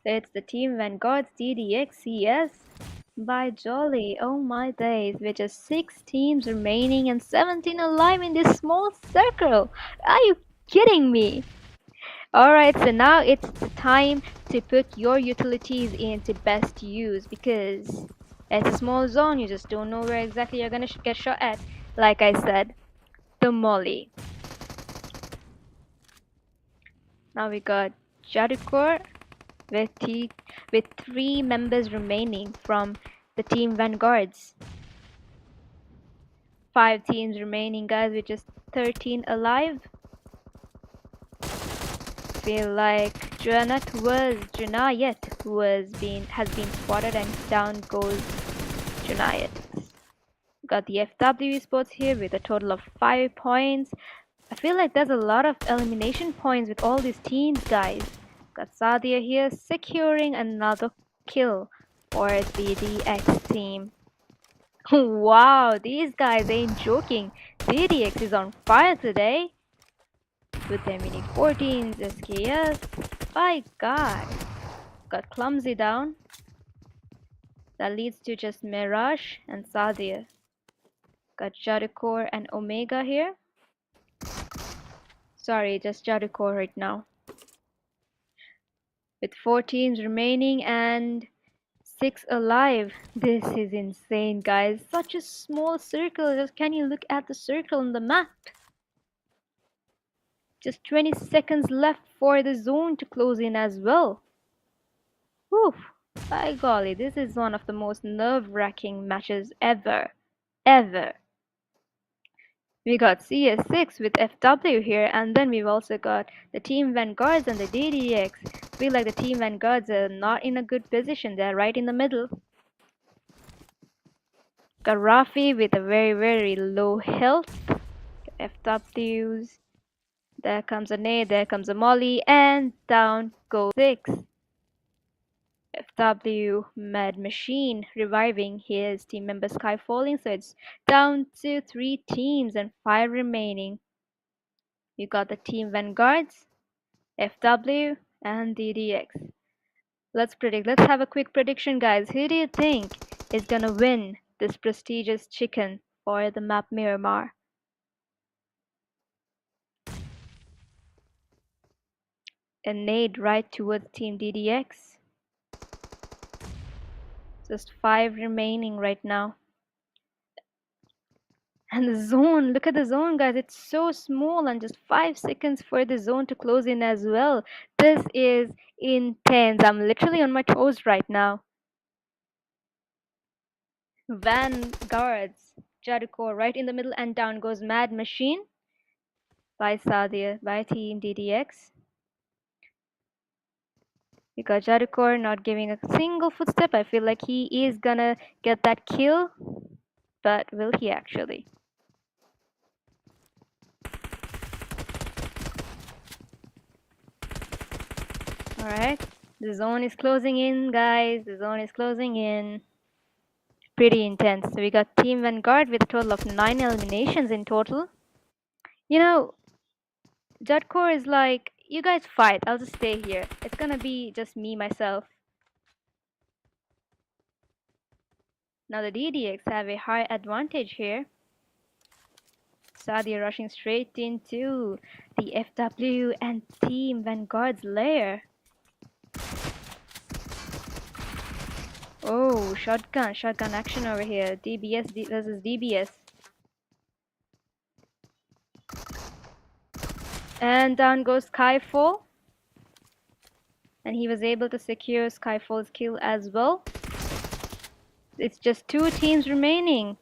So it's the Team Vanguard's DDX CS by Jolly. Oh my days, with just 6 teams remaining and 17 alive in this small circle. Are you kidding me? Alright, so now it's the time to put your utilities into best use because it's a small zone, you just don't know where exactly you're gonna get shot at. Like I said, the molly. Now we got Jadukor with 3 members remaining from the Team Vanguards. 5 teams remaining, guys, with just 13 alive. Feel like Junayet has been spotted and down goes Junayet. Got the FW spots here with a total of 5 points. I feel like there's a lot of elimination points with all these teams, guys. Got Sadia here securing another kill for the DX team. Wow, these guys ain't joking. DDX is on fire today. With their mini 14s, SKS. By God. Got Clumsy down. That leads to just Mirage and Sadia. Got Jadukor and Omega here. Sorry, just Jadukor right now. With 4 teams remaining and 6 alive. This is insane, guys. Such a small circle. Just can you look at the circle on the map? Just 20 seconds left for the zone to close in as well. Whew. By golly, this is one of the most nerve-wracking matches ever. Ever. We got CS6 with FW here, and then we've also got the Team Vanguards and the DDX. Feel like the Team Vanguards are not in a good position. They're right in the middle. Got Rafi with a very, very low health. FWs. There comes a nade, there comes a molly, and down goes 6. FW Mad Machine reviving his team member Sky Falling, so it's down to 3 teams and 5 remaining. We got the Team Vanguards, FW, and DDX. Let's predict. Let's have a quick prediction, guys. Who do you think is gonna win this prestigious chicken for the map Miramar? A nade right towards Team DDX. Just 5 remaining right now. And the zone, look at the zone, guys. It's so small and just 5 seconds for the zone to close in as well. This is intense. I'm literally on my toes right now. Vanguards, Jericho right in the middle, and down goes Mad Machine by Sadia, by Team DDX. We got Jericho not giving a single footstep. I feel like he is gonna get that kill, but will he actually? Alright, the zone is closing in, guys. The zone is closing in. Pretty intense. So we got Team Vanguard with a total of 9 eliminations in total. You know, Judcore is like, you guys fight, I'll just stay here. It's gonna be just me, myself. Now the DDX have a high advantage here. Sadia rushing straight into the FW and Team Vanguard's lair. Oh, shotgun action over here. DBS versus DBS. And down goes Skyfall. And he was able to secure Skyfall's kill as well. It's just 2 teams remaining.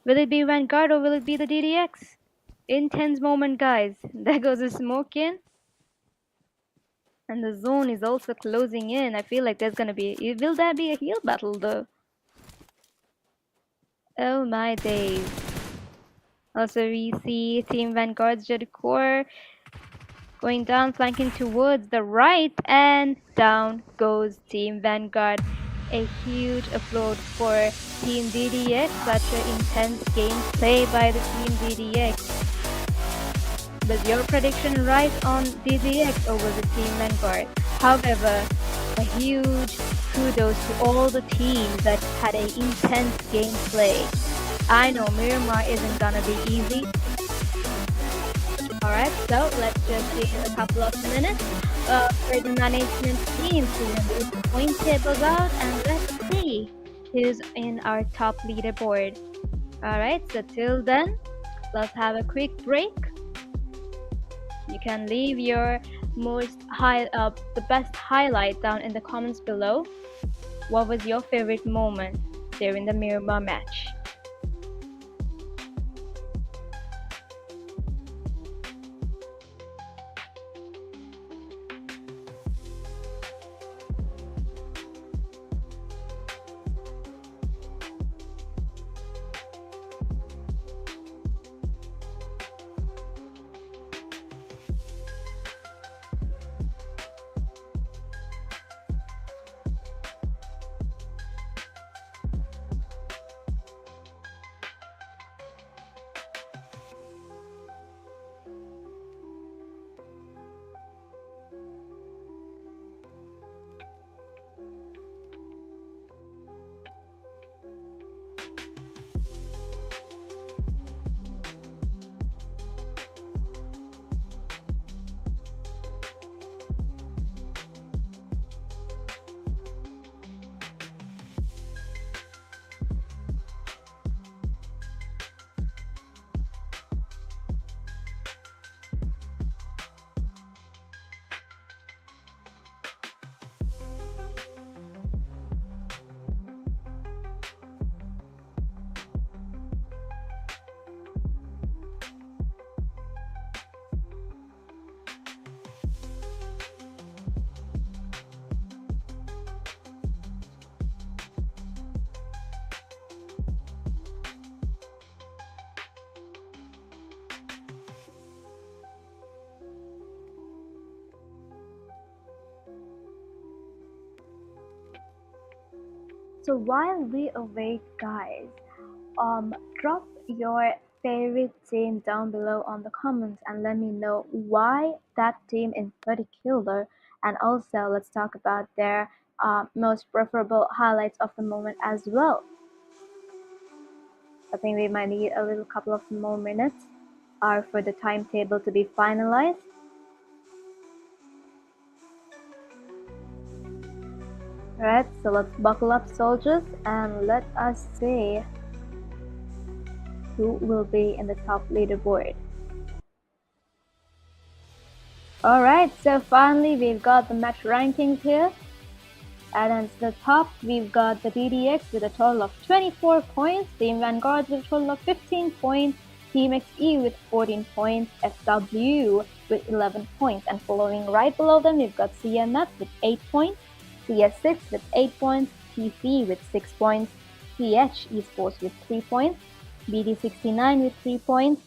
Will it be Vanguard or will it be the DDX? Intense moment, guys. There goes the smoke in. And the zone is also closing in. I feel like there's gonna be... Will there be a heal battle though? Oh my days. Also we see Team Vanguard's Jericho going down, flanking towards the right, and down goes Team Vanguard. A huge applaud for Team DDX. Such an intense gameplay by the Team DDX. Was your prediction right on DDX or was it Team Vanguard? However, a huge kudos to all the teams that had an intense gameplay. I know Miramar isn't gonna be easy. Alright, so let's just give a couple of minutes for the management team to move the point tables out, and let's see who's in our top leaderboard. Alright, so till then, let's have a quick break. You can leave your the best highlight down in the comments below. What was your favorite moment during the Miramar match? So while we await, guys, drop your favorite team down below on the comments and let me know why that team in particular, and also let's talk about their most preferable highlights of the moment as well. I think we might need a little couple of more minutes for the timetable to be finalized. Alright, so let's buckle up, soldiers, and let us see who will be in the top leaderboard. Alright, so finally we've got the match rankings here. And at the top, we've got the DDX with a total of 24 points, Team Vanguard with a total of 15 points, Team XE with 14 points, FW with 11 points, and following right below them, we've got CMF with 8 points, CS6 with 8 points, TC with 6 points, TH Esports with 3 points, BD69 with 3 points,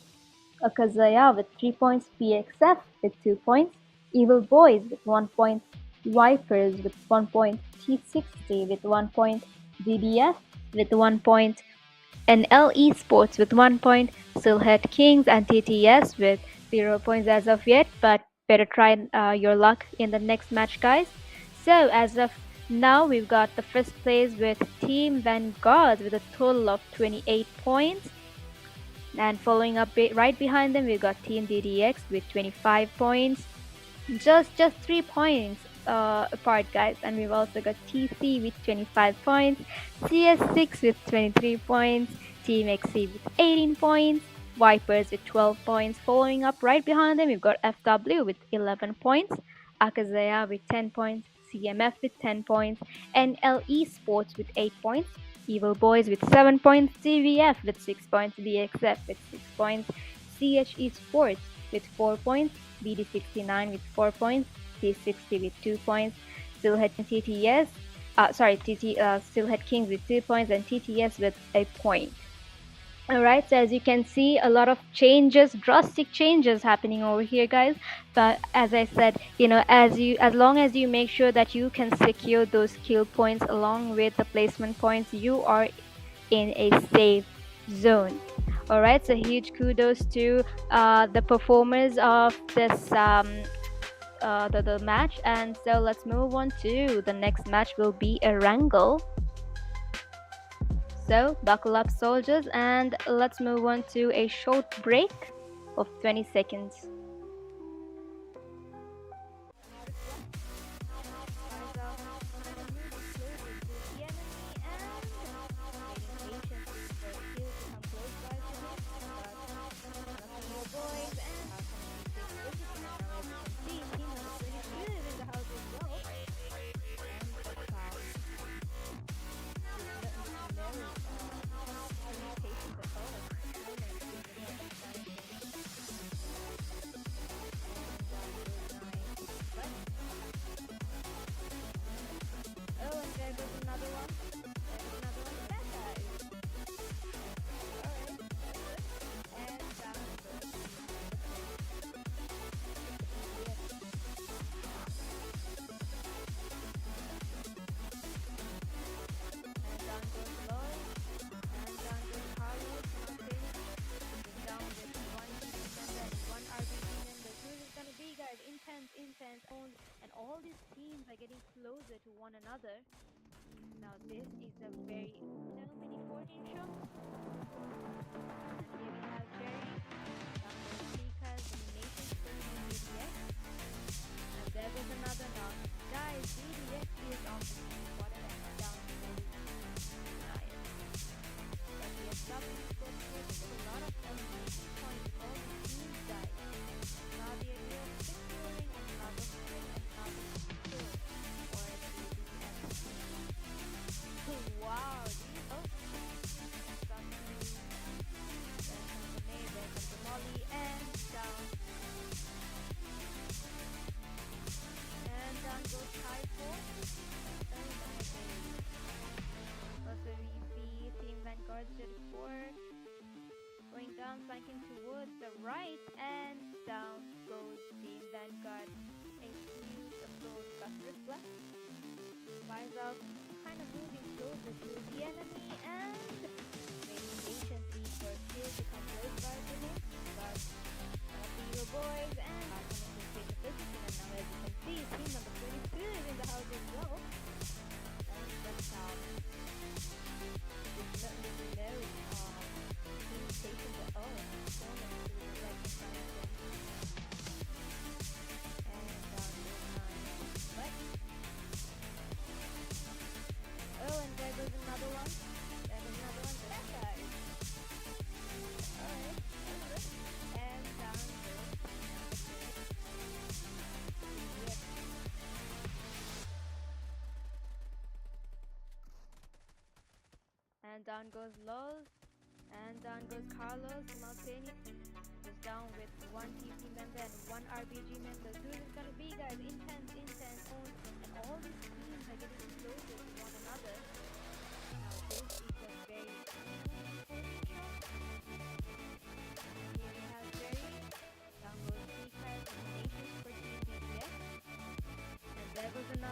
Akazaya with 3 points, PXF with 2 points, Evil Boys with 1 point, Vipers with 1 point, T60 with 1 point, DDF with 1 point, NL Esports with 1 point, Silhead Kings and TTS with 0 points as of yet, but better try your luck in the next match, guys. So, as of now, we've got the first place with Team Vanguard with a total of 28 points. And following up right behind them, we've got Team DDX with 25 points. Just 3 points apart, guys. And we've also got TC with 25 points, CS6 with 23 points, Team XC with 18 points, Vipers with 12 points. Following up right behind them, we've got FW with 11 points, Akazaya with 10 points, CMF with 10 points, NLE Sports with 8 points, Evil Boys with 7 points, CVF with 6 points, DXF with 6 points, CHE Sports with 4 points, BD69 with 4 points, T60 with 2 points, Steelhead TTS, Steelhead Kings with 2 points, and TTS with a point. Alright, so as you can see, a lot of changes, drastic changes happening over here, guys. But as I said, as long as you make sure that you can secure those kill points along with the placement points, you are in a safe zone. Alright, so huge kudos to the performers of this the match. And so let's move on to the next match. Will be a wrangle. So buckle up, soldiers, and let's move on to a short break of 20 seconds. And all these teams are getting closer to one another. Now this is a very mini 14 show. And here we have Jerry, Mika's domination for DDX. And there goes another knock. Guys, DDX is on the bottom and down to nice. But we have something to go through with a lot of elimination points with all the teams guys. Now the idea of securing another point and another secure or a DDX. Wow, these Molly and down. And down goes Typho. Oh my goodness. Also we see Team Vanguard 34 going down, flanking towards the right, and down goes Team Vanguard. A huge approach got reflect. Fires out, kind of moving closer to the enemy and waiting patiently for kills to come close by to him. But your boys and are coming to take the position, and now as you can see, team number 22 is in the house as well. And that's how it's not really no team stations at all. So much to the right side of them. And but oh, and there goes another one. There goes another one. But that guy. Alright. And down goes. Yep. And down goes Lowe's. And down goes Carlos simultaneously. Just down with one TP member and one RBG member. Who is it gonna be, guys? Intense, and all these teams are getting closer to one another. Now this is a very show. Here we have Jerry. Down goes Mika, dominations for Team BTS. And there goes another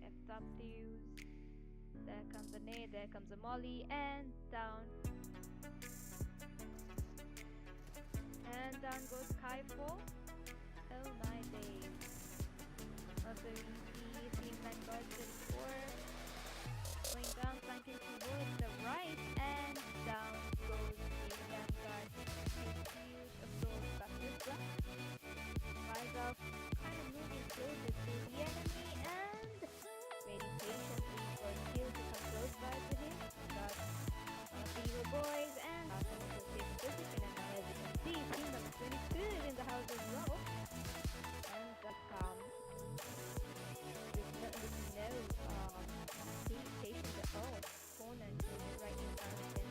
F W's. There comes a nade, there comes a molly, and down. And down goes Skyfall. Oh my days. Also, you see Team Vanguard 34 going down, flanking towards the right, and down goes Team Vanguard. Huge applause back this one. Rise up, kind of moving closer to the enemy, and waiting patiently for a kill to come close by to him. But one of the evil boys, and Arsenal will take a position, and now as you can see, Team number 22 is in the house as well. And with no patience at all. Opponent is right in front of him.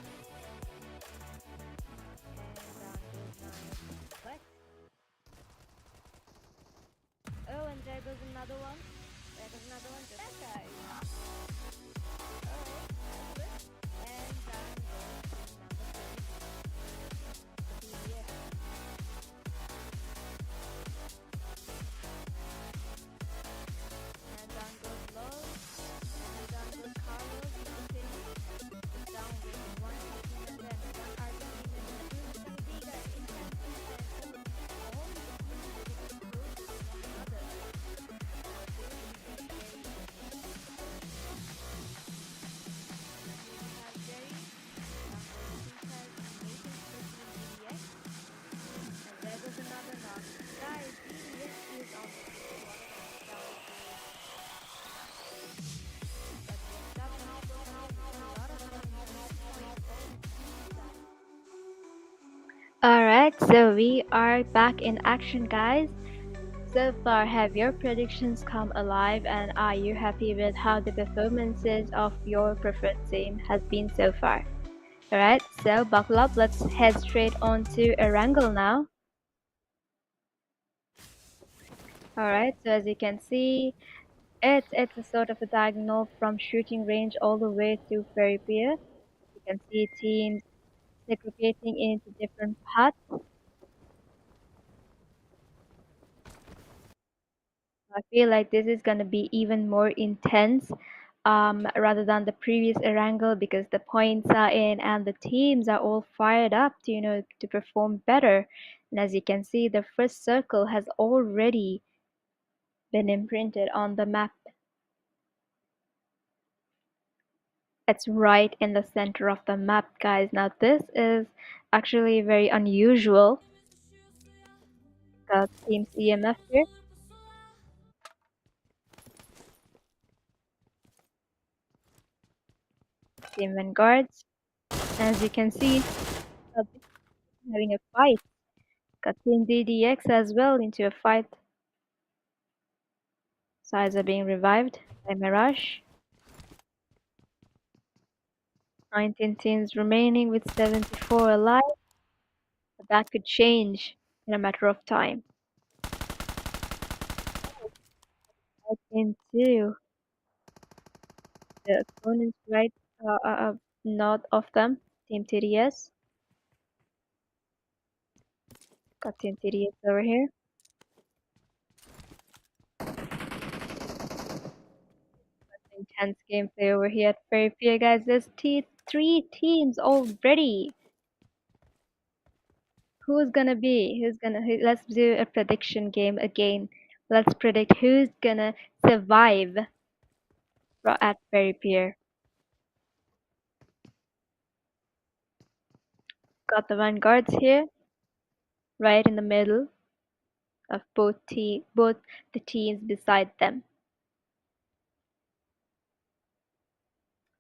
And down goes Nice. But oh, and there goes another one. There goes another one. Just that guy. Alright, that's good. And down goes number 3. Yeah. And down goes Low. And down goes Carlos. You can see it's down with one team and then one Argentina and then two Liga in and all the teams are getting close to one another. And there goes another knock. Guys, DBS is on the floor. Alright, so we are back in action, guys. So far, have your predictions come alive, and are you happy with how the performances of your preferred team has been so far? Alright, so buckle up, let's head straight on to Erangel now. Alright, so as you can see, it's a sort of a diagonal from shooting range all the way to Fairy Pier. You can see teams segregating into different paths. I feel like this is going to be even more intense rather than the previous Erangel because the points are in and the teams are all fired up to, to perform better. And as you can see, the first circle has already been imprinted on the map. It's right in the center of the map, guys. Now this is actually very unusual. Got Team CMF here. Team Vanguards. As you can see, having a fight. Got Team DDX as well into a fight. Sides are being revived by Mirage. 19 teams remaining with 74 alive. But that could change in a matter of time. Right into the opponent's right, north of them, Team TDS. Got Team TDS over here. Intense gameplay over here at Fairy Pier, guys. There's three teams already. Who's gonna be? Let's do a prediction game again. Let's predict who's gonna survive at Fairy Pier. Got the Vanguards here, right in the middle of both the teams beside them.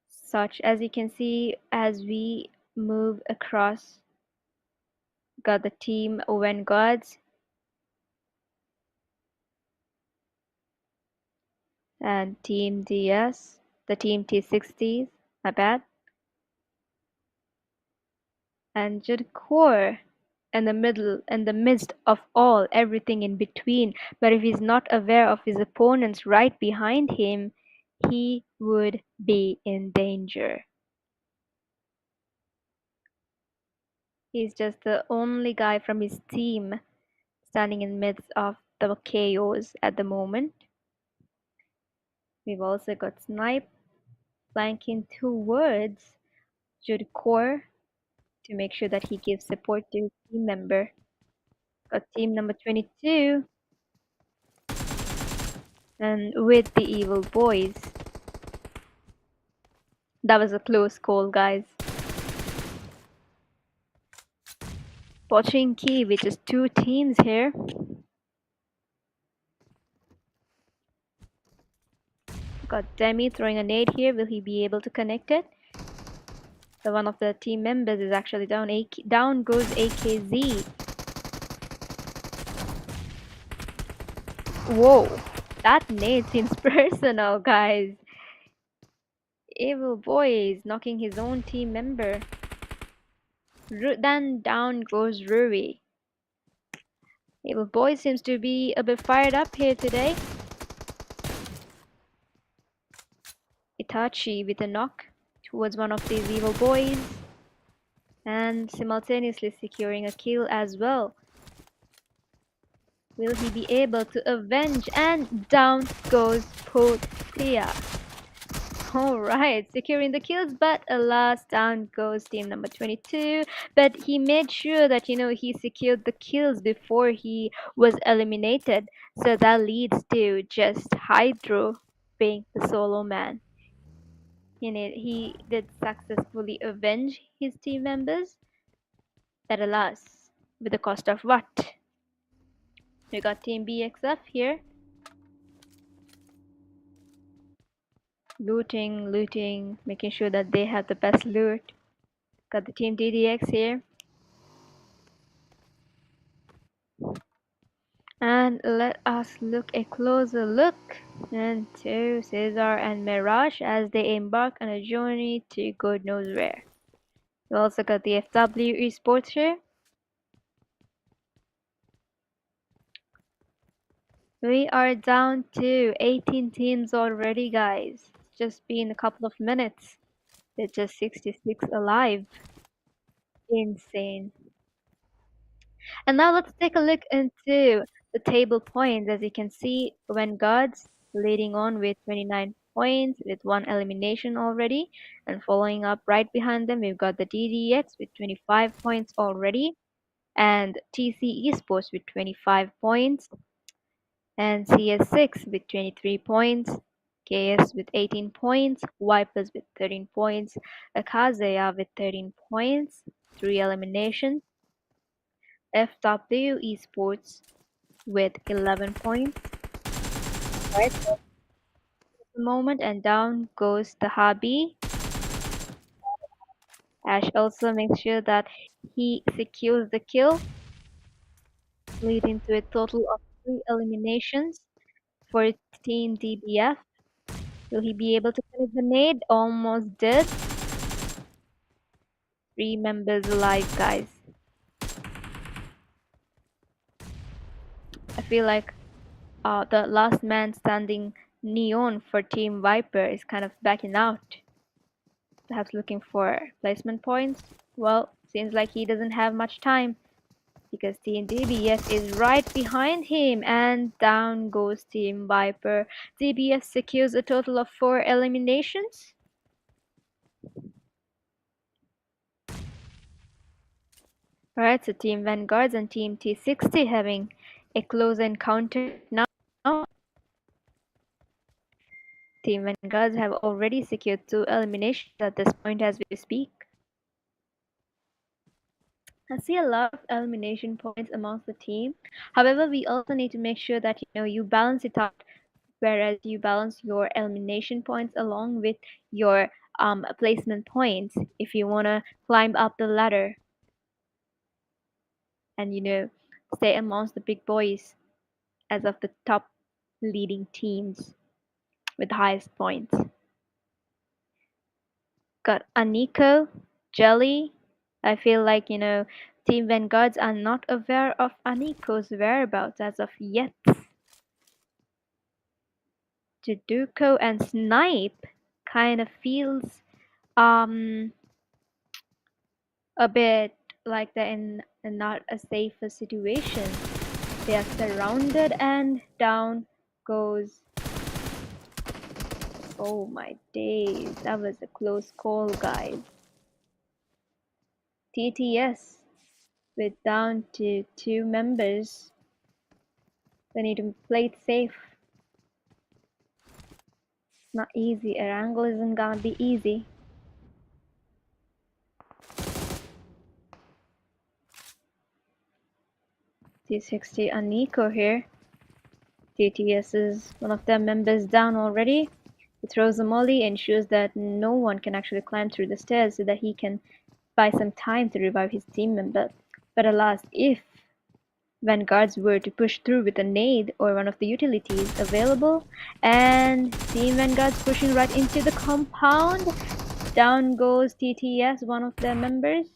Such as you can see as we move across, got the team Vanguards and team DS, the team T60s, my bad, and Jadcore in the midst of all, everything in between. But if he's not aware of his opponents right behind him, he would be in danger. He's just the only guy from his team standing in the midst of the chaos at the moment. We've also got Snipe flanking towards Core to make sure that he gives support to his team member. Got team number 22 and with the evil boys. That was a close call, guys. Pochinki, which is two teams here. Got Demi throwing a nade here. Will he be able to connect it? So one of the team members is actually down. Down goes AKZ. Whoa, that nade seems personal, guys. Evil boy is knocking his own team member. Then down goes Rui. Evil boy seems to be a bit fired up here today. Itachi with a knock towards one of these evil boys and simultaneously securing a kill as well. Will he be able to avenge? And down goes Potia. Alright, securing the kills, but alas, down goes team number 22. But he made sure that, he secured the kills before he was eliminated. So that leads to just Hydro being the solo man. He did successfully avenge his team members. But alas, with the cost of what? We got Team BXF here. Looting, making sure that they have the best loot. Got the Team DDX here. And let us look a closer look into Cesar and Mirage as they embark on a journey to God knows where. We also got the FW Esports here. We are down to 18 teams already, guys. It's just been a couple of minutes. There's just 66 alive. Insane. And now let's take a look into the table points. As you can see, Vanguard's leading on with 29 points with one elimination already. And following up right behind them, we've got the DDX with 25 points already. And TC Esports with 25 points. And CS6 with 23 points. KS with 18 points. Vipers with 13 points. Akazeya with 13 points. 3 eliminations. FW Esports with 11 points right at the moment, and down goes the hobby. Ash also makes sure that he secures the kill, leading to a total of 3 eliminations for Team DBF. Will he be able to finish the nade? Almost did. 3 members alive, guys. I feel like the last man standing Neon for Team Viper is kind of backing out. Perhaps looking for placement points. Well, seems like he doesn't have much time because Team DBF is right behind him, and down goes Team Viper. DBF secures a total of 4 eliminations. Alright, so Team Vanguards and Team T60 having a close encounter now. Team Vanguards have already secured 2 eliminations at this point as we speak. I see a lot of elimination points amongst the team. However, we also need to make sure that you balance it out, whereas you balance your elimination points along with your placement points if you want to climb up the ladder and stay amongst the big boys as of the top leading teams with the highest points. Got Aniko, Jelly. I feel like Team Vanguards are not aware of Aniko's whereabouts as of yet. Juduko and Snipe kind of feels um a bit like they're in not a safer situation. They are surrounded, and down goes Oh my days, that was a close call, guys. TTS with down to 2 members. They need to play it safe. It's not easy. Erangel isn't gonna be easy. T60 and Nico here. TTS is one of their members down already. He throws a molly, ensures that no one can actually climb through the stairs so that he can buy some time to revive his team member. But alas, if vanguards were to push through with a nade or one of the utilities available, and Team Vanguard's pushing right into the compound, down goes TTS, one of their members,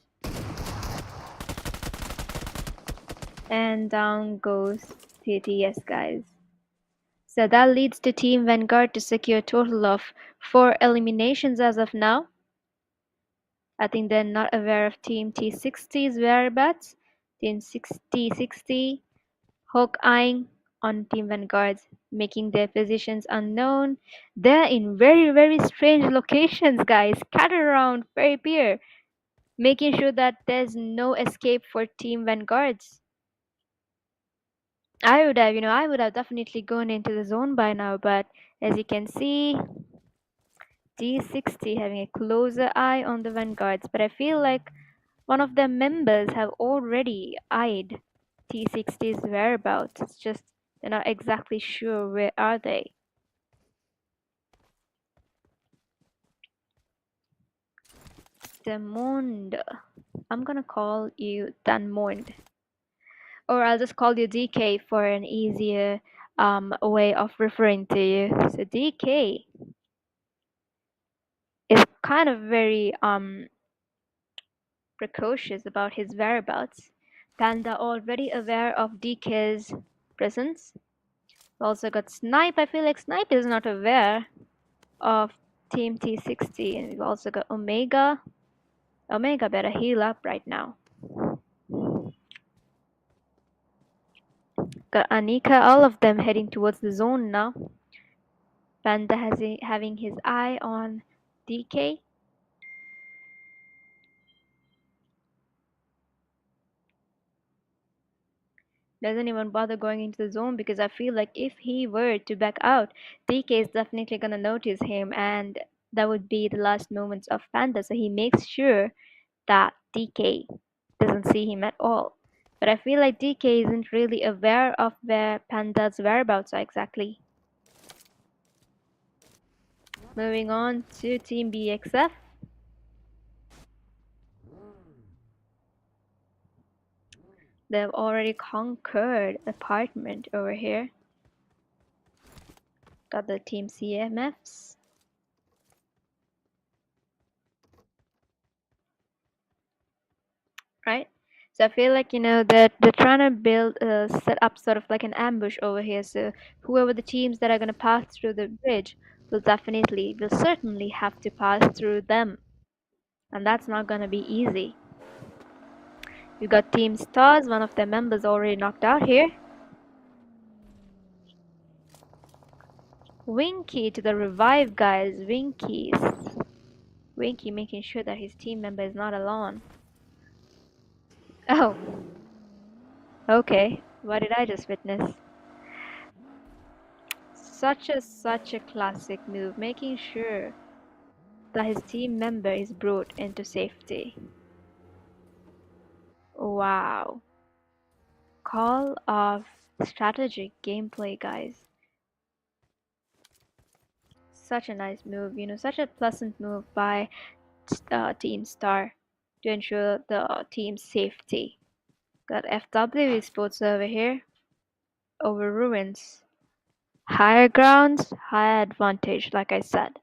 and down goes TTS, guys. So that leads to Team Vanguard to secure a total of 4 eliminations as of now. I think they're not aware of Team T60's whereabouts. Team T60 hawk-eyeing on Team Vanguards, making their positions unknown. They're in very, very strange locations, guys, scattered around very peer, making sure that there's no escape for Team Vanguards. I would have definitely gone into the zone by now, but as you can see, T60 having a closer eye on the Vanguards, but I feel like one of their members have already eyed T60's whereabouts. It's just they're not exactly sure where are they. Demond. I'm gonna call you Danmond. Or I'll just call you DK for an easier way of referring to you. So DK is kind of very precocious about his whereabouts. Panda already aware of DK's presence. We also got Snipe. I feel like Snipe is not aware of Team T60. And we've also got Omega. Omega better heal up right now. Got Anika, all of them heading towards the zone now. Panda having his eye on DK. Doesn't even bother going into the zone because I feel like if he were to back out, DK is definitely gonna notice him and that would be the last moments of Panda. So he makes sure that DK doesn't see him at all. But I feel like DK isn't really aware of where Panda's whereabouts are exactly. Moving on to Team BXF. They've already conquered apartment over here. Got the Team CMFs. Right? So I feel like that they're trying to set up sort of like an ambush over here. So whoever the teams that are gonna pass through the bridge will certainly have to pass through them, and that's not gonna be easy. You got Team Stars, one of their members already knocked out here. Winky to the revive, guys. Winky making sure that his team member is not alone. Oh, okay. What did I just witness? Such a classic move, making sure that his team member is brought into safety. Wow. Call of strategic gameplay, guys. Such a nice move, such a pleasant move by Team Star to ensure the team's safety. Got FW Sports over here over Ruins. Higher grounds, higher advantage, like I said.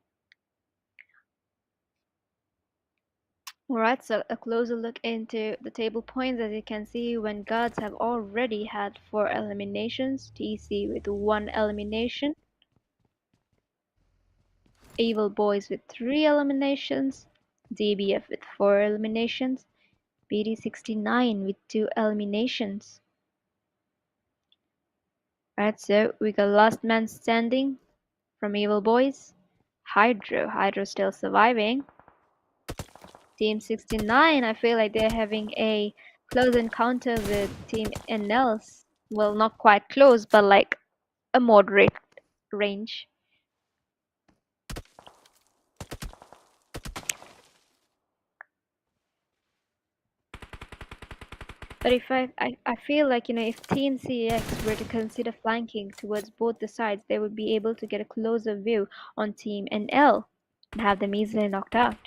Alright, so a closer look into the table points. As you can see, when gods have already had 4 eliminations, TC with 1 elimination, Evil Boys with 3 eliminations, DBF with 4 eliminations, BD69 with 2 eliminations. Alright, so we got Last Man Standing from Evil Boys, Hydro still surviving. Team 69, I feel like they're having a close encounter with Team NL's. Well, not quite close, but like a moderate range. But if I feel like, if Team CX were to consider flanking towards both the sides, they would be able to get a closer view on Team NL and have them easily knocked out.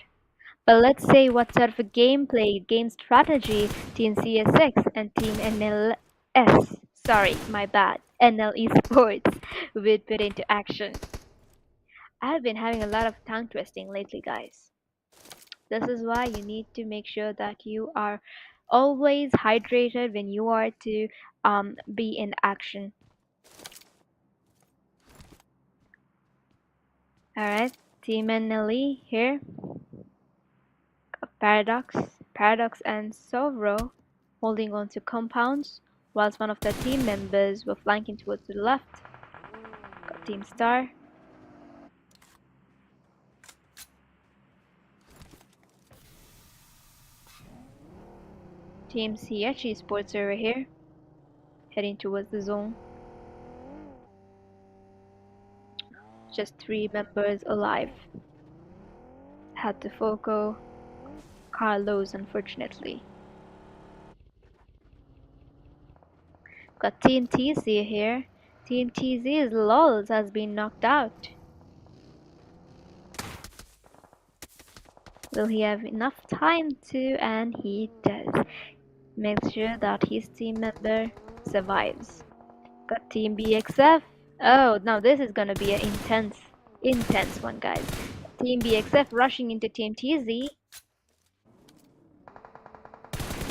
But let's say what sort of a gameplay, game strategy Team CSX and Team NLS, sorry, my bad, NL Esports would put into action. I have been having a lot of tongue twisting lately, guys. This is why you need to make sure that you are always hydrated when you are to be in action. Alright, Team NLE here. Paradox and Sovro holding on to compounds, whilst one of the team members were flanking towards the left. Got Team Star. Team CH Sports over here, heading towards the zone. Just 3 members alive. Had to FOCO Carlos, unfortunately. Got Team TZ here. Team TZ's LOLs has been knocked out. Will he have enough time to? And he does. Makes sure that his team member survives. Got Team BXF. Oh, now this is gonna be an intense one, guys. Team BXF rushing into Team TZ.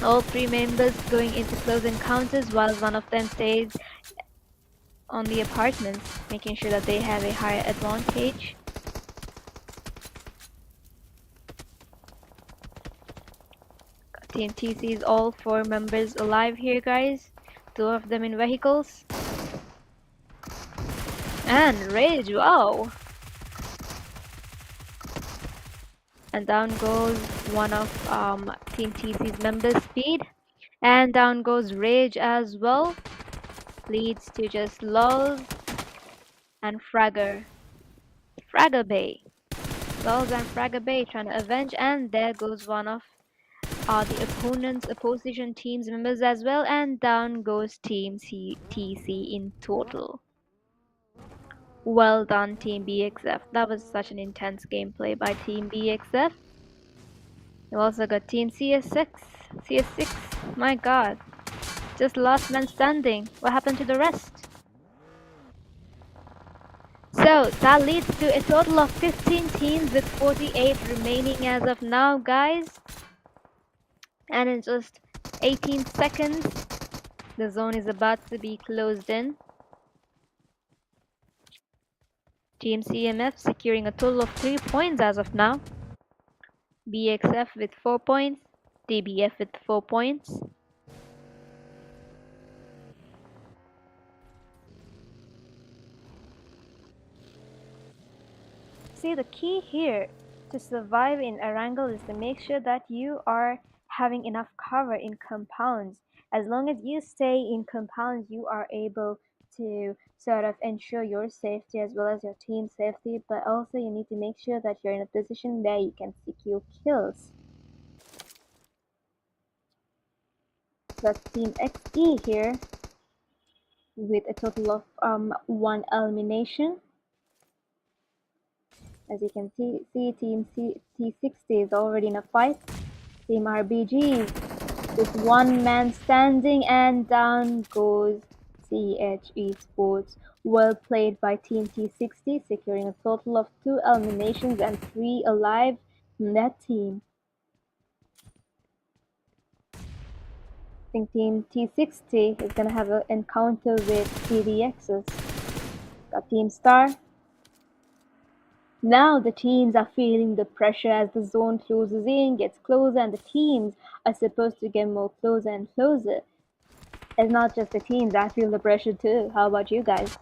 All 3 members going into close encounters while one of them stays on the apartments, making sure that they have a higher advantage. Team TC's all 4 members alive here, guys. 2 of them in vehicles. And Rage, wow! And down goes one of Team TC's members, Speed. And down goes Rage as well. Leads to just Lulz and Fragger. Fragger Bay. Lulz and Fragger Bay trying to avenge, and there goes one of the opposition team's members as well, and down goes Team TC in total. Well done, Team BXF. That was such an intense gameplay by Team BXF. We also got Team CS6. CS6, my god. Just last man standing. What happened to the rest? So, that leads to a total of 15 teams with 48 remaining as of now, guys. And in just 18 seconds, the zone is about to be closed in. Team CMF securing a total of 3 points as of now. BXF with 4 points. DBF with 4 points. See, the key here to survive in Erangel is to make sure that you are having enough cover in compounds. As long as you stay in compounds, you are able to sort of ensure your safety as well as your team's safety, but also you need to make sure that you're in a position where you can secure kills. That's Team XE here with a total of 1 elimination. As you can see Team T60 is already in a fight. Team RBG with 1 man standing, and down goes CH Esports. Well played by Team T60, securing a total of 2 eliminations and 3 alive from that team. I think Team T60 is gonna have an encounter with TDXs. Got Team Star. Now the teams are feeling the pressure as the zone closes in, gets closer, and the teams are supposed to get more closer and closer. It's not just the teams, I feel the pressure too. How about you guys?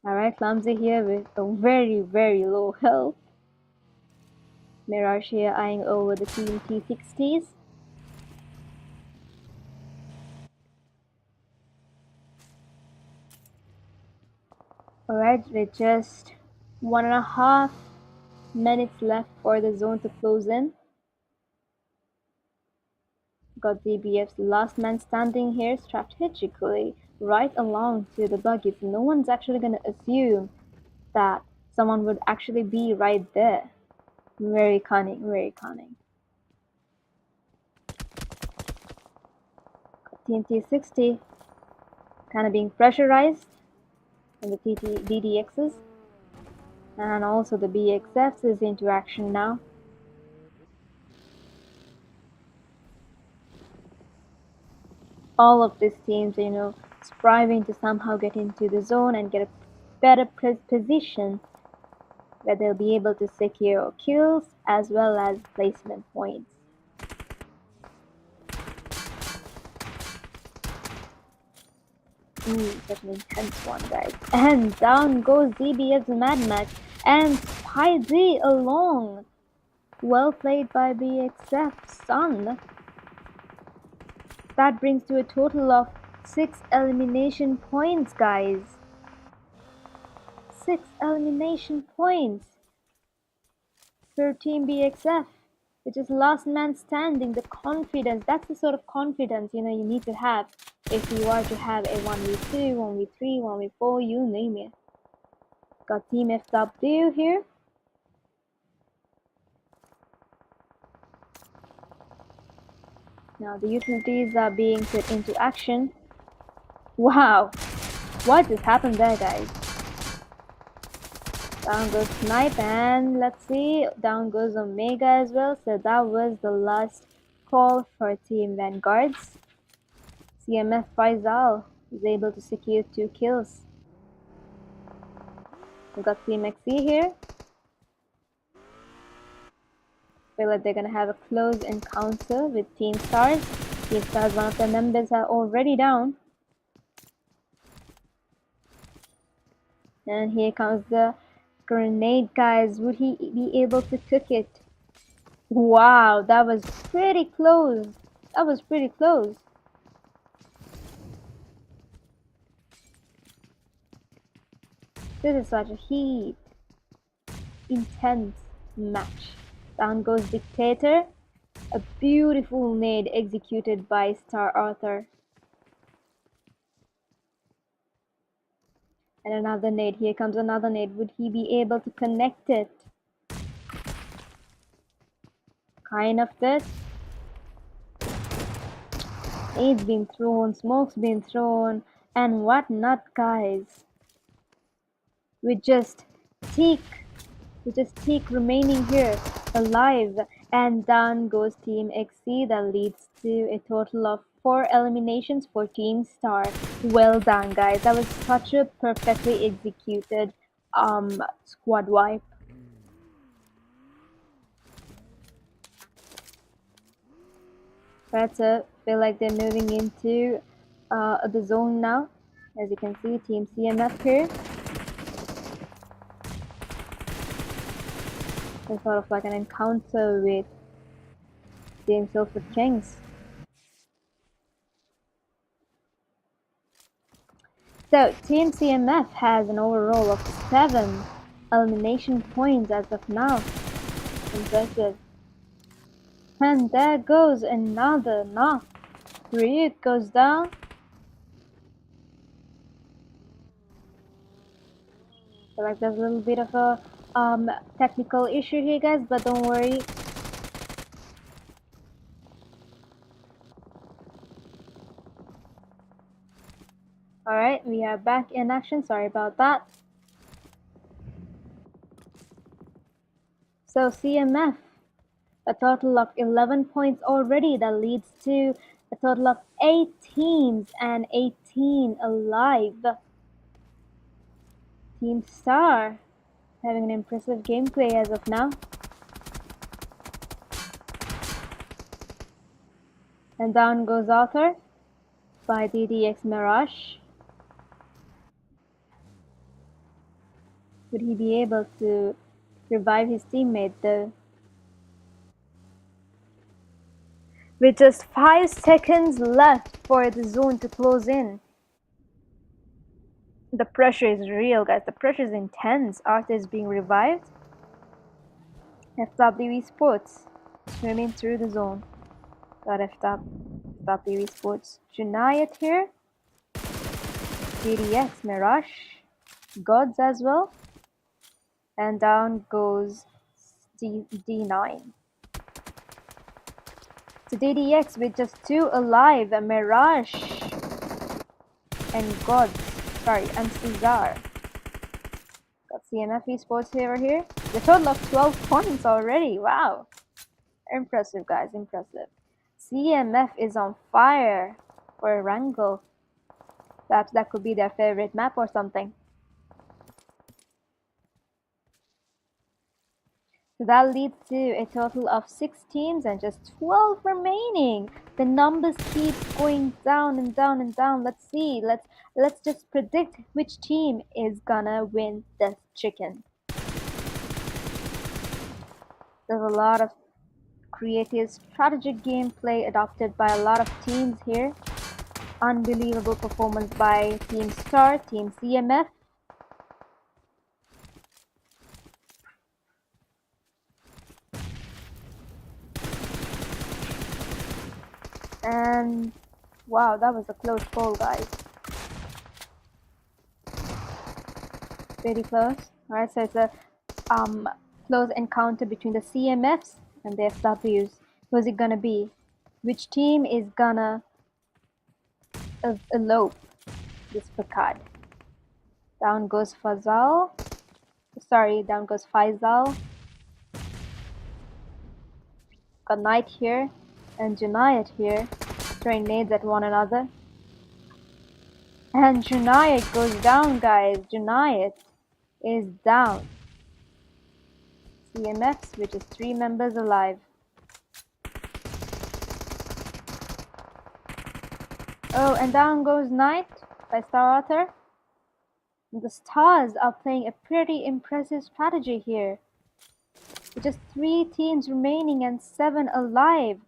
Alright, Clumsy here with a very, very low health. Mirage here eyeing over the team T60s. Alright, with just 1.5 minutes left for the zone to close in. Got DBF's last man standing here strategically right along to the buggies. No one's actually gonna assume that someone would actually be right there. Very cunning, very cunning. TNT60 kind of being pressurized in the DDXs, and also the BXFs is into action now. All of these teams, striving to somehow get into the zone and get a better position where they'll be able to secure kills as well as placement points. Such an intense one, guys. And down goes DBS Mad Max and Spidey along. Well played by BXF, son. That brings to a total of 6 elimination points, guys. 6 elimination points for Team BXF, which is last man standing. The confidence, that's the sort of confidence you need to have if you are to have a 1v2, 1v3, 1v4, you name it. Got Team FW here. Now the utilities are being put into action. Wow, what just happened there, guys? Down goes Snipe, and let's see, down goes Omega as well. So that was the last call for Team Vanguards. CMF Faisal is able to secure 2 kills. We got Team XE here. Feel like they're gonna have a close encounter with Team Stars. Team Stars, one of their members are already down. And here comes the grenade, guys. Would he be able to cook it? Wow, that was pretty close. That was pretty close. This is such a heat, intense match. Down goes Dictator. A beautiful nade executed by Star Arthur. And another nade. Here comes another nade. Would he be able to connect it? Kind of this. Nade's been thrown, smoke's been thrown, and whatnot, guys. With just Teak remaining here, alive, and down goes Team XC. That leads to a total of 4 eliminations for Team Star. Well done, guys. That was such a perfectly executed squad wipe. That's it. Feel like they're moving into the zone now. As you can see, Team CMF here. It's sort of like an encounter with Team Silver Kings. So, Team CMF has an overall of 7 elimination points as of now. Impressive. And there goes another knock. Ryuk goes down. So like there's a little bit of a technical issue here, guys, but don't worry. Alright, we are back in action. Sorry about that. So CMF, a total of 11 points already. That leads to a total of 8 teams and 18 alive. Team Star having an impressive gameplay as of now. And down goes Arthur by DDX Mirage. Would he be able to revive his teammate though? With just 5 seconds left for the zone to close in. The pressure is real, guys. The pressure is intense. Arthur is being revived. FWE Sports swimming through the zone. Got FWE Sports. Junayat here. DDX, Mirage. Gods as well. And down goes D9. So DDX with just 2 alive. A Mirage. And Gods. Sorry, and Cesar. Got CMF Esports over here. The total of 12 points already. Wow. Impressive, guys. Impressive. CMF is on fire for Wrangle. Perhaps that could be their favorite map or something. So that leads to a total of 6 teams and just 12 remaining. The numbers keep going down and down and down. Let's see. Let's just predict which team is gonna win this chicken. There's a lot of creative strategic gameplay adopted by a lot of teams here. Unbelievable performance by Team Star, Team CMF. And wow, that was a close call, guys. Very close. Alright, so it's a close encounter between the CMFs and the FWs. Who's it gonna be? Which team is gonna elope this Picard? Down goes Fazal. Sorry, down goes Faisal. Got Knight here and Junayat here, throwing nades at one another. And Junayat goes down, guys. Junayat is down. CMFs, which is 3 members alive. Oh, and down goes Knight by Star Arthur. The Stars are playing a pretty impressive strategy here. With just 3 teams remaining and 7 alive.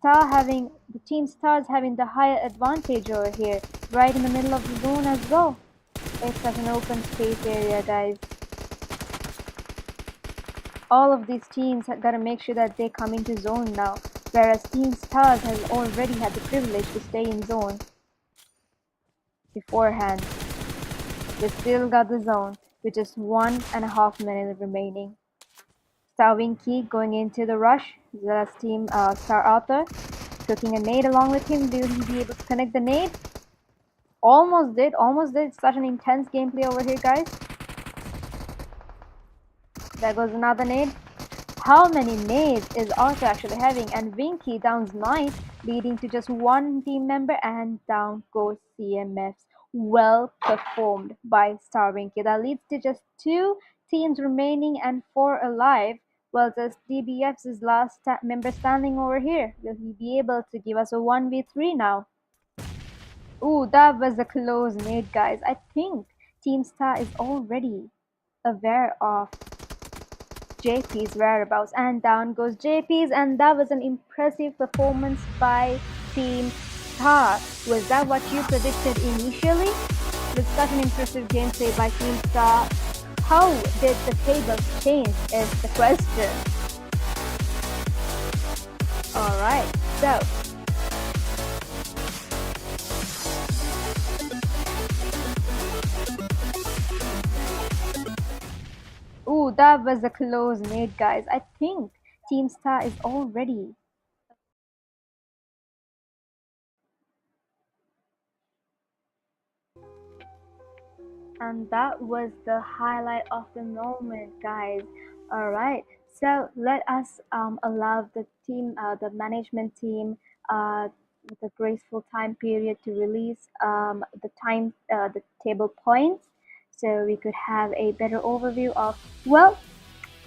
The Team Stars having the higher advantage over here, right in the middle of the zone as well. It's such an open space area, guys. All of these teams have got to make sure that they come into zone now, whereas Team Stars has already had the privilege to stay in zone beforehand. They still got the zone with just 1.5 minutes remaining. Star Winky going into the rush. That's Team Star Arthur cooking a nade along with him. Will he be able to connect the nade? Almost did. Such an intense gameplay over here, guys. There goes another nade. How many nades is Arthur actually having? And Winky downs Knight, leading to just 1 team member, and down goes CMFs. Well performed by Star Winky. That leads to just 2 teams remaining and 4 alive. Well, just DBF's last member standing over here. Will he be able to give us a 1v3 now? Ooh, that was a close nade, guys. I think Team Star is already aware of JP's whereabouts, and down goes JP's, and that was an impressive performance by Team Star. Was that what you predicted initially? With such an impressive gameplay by Team Star, how did the tables change is the question. Alright, so ooh, that was a close nade, guys. I think Team Star is already. And that was the highlight of the moment, guys. Alright, so let us allow the team, the management team, with a graceful time period to release the table points, so we could have a better overview of. Well,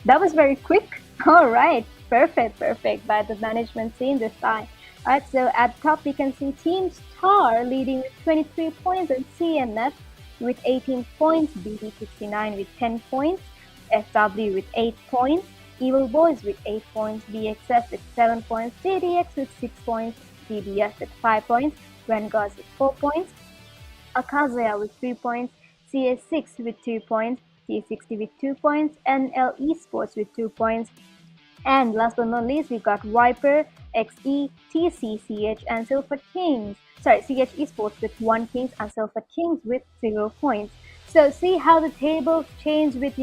that was very quick. All right, perfect by the management team this time. All right, so at the top we can see Team Star leading with 23 points and CMF with 18 points, BD69 with 10 points, SW with 8 points, Evil Boys with 8 points, BXF with 7 points, JDX with 6 points, DBS with 5 points, Vanguard with 4 points, Akazuya with 3 points, CS6 with 2 points, T60 with 2 points, NL Esports with 2 points, and last but not least, we got Viper, XE, TC, CH, and Silver Kings. Sorry, CH Esports with 1 Kings and Silver Kings with 0 points. So see how the table changed with,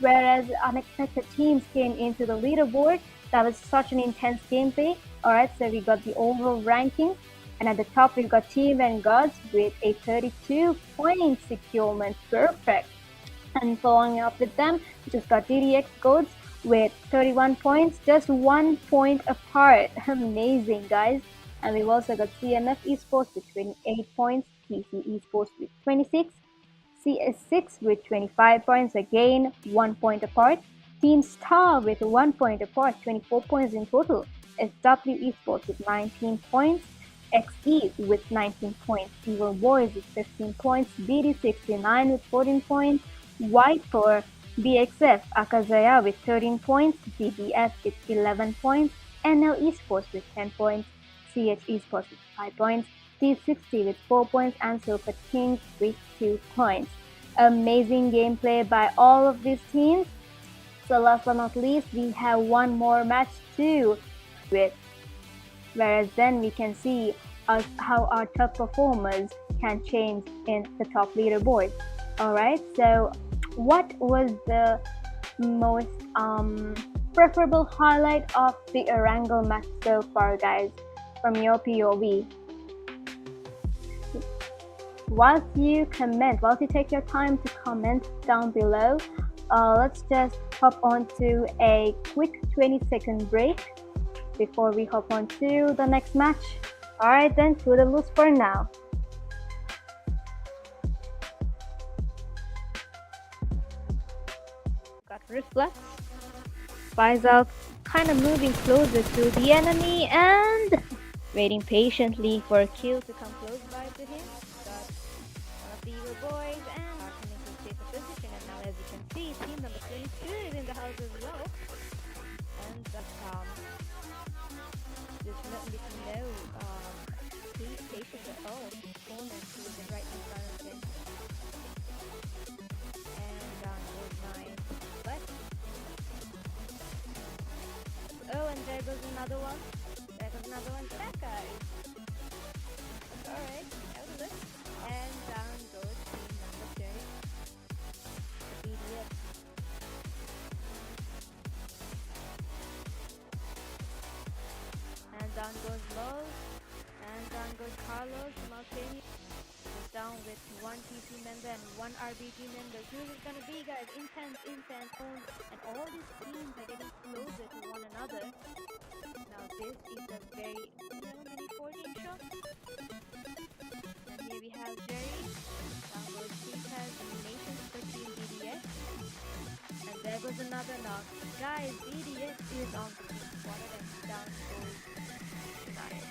whereas unexpected teams came into the leaderboard. That was such an intense gameplay. Alright, so we got the overall ranking. And at the top, we've got Team Vanguards with a 32-point securement. Perfect. And following up with them, we just got DDX Codes with 31 points, just 1 point apart. Amazing, guys. And we've also got CMF Esports with 28 points, TC Esports with 26, CS6 with 25 points, again 1 point apart, Team Star with 1 point apart, 24 points in total, SW Esports with 19 points, XE with 19 points, Evil Boys with 15 points, BD69 with 14 points, Viper, BXF, Akazaya with 13 points, DBS with 11 points, NL Esports with 10 points, CH Esports with 5 points, T60 with 4 points, and Silver Kings with 2 points. Amazing gameplay by all of these teams. So last but not least, we have one more match too, with whereas then we can see how our top performers can change in the top leaderboard. Alright, so what was the most preferable highlight of the Erangel match so far, guys, from your POV? Whilst you take your time to comment down below, let's just hop on to a quick 20-second break before we hop on to the next match. Alright then, toodaloos for now. Got Reflex. Faisal kind of moving closer to the enemy and waiting patiently for a kill to come close by to him. Got one of the Evil Boys and coming to take a position, and now as you can see, team number 22 is in the house as well. And there's no patience at all. Opponent who is right in front of him. And goes my left. Oh, and there goes another one. That guy. Alright, that was it. And down goes team number 2. The BDF. And down goes Low. And down goes Carlos. Maltini is down with 1 TC member and 1 RBG member. Who is it gonna be, guys? Intense. And all these teams are getting closer to one another. Now this is a very mini 14 shot. And here we have Jerry. Down goes T-Taz, elimination for Team BDS. And there goes another knock. Guys, BDS is on one of them. Down goes United.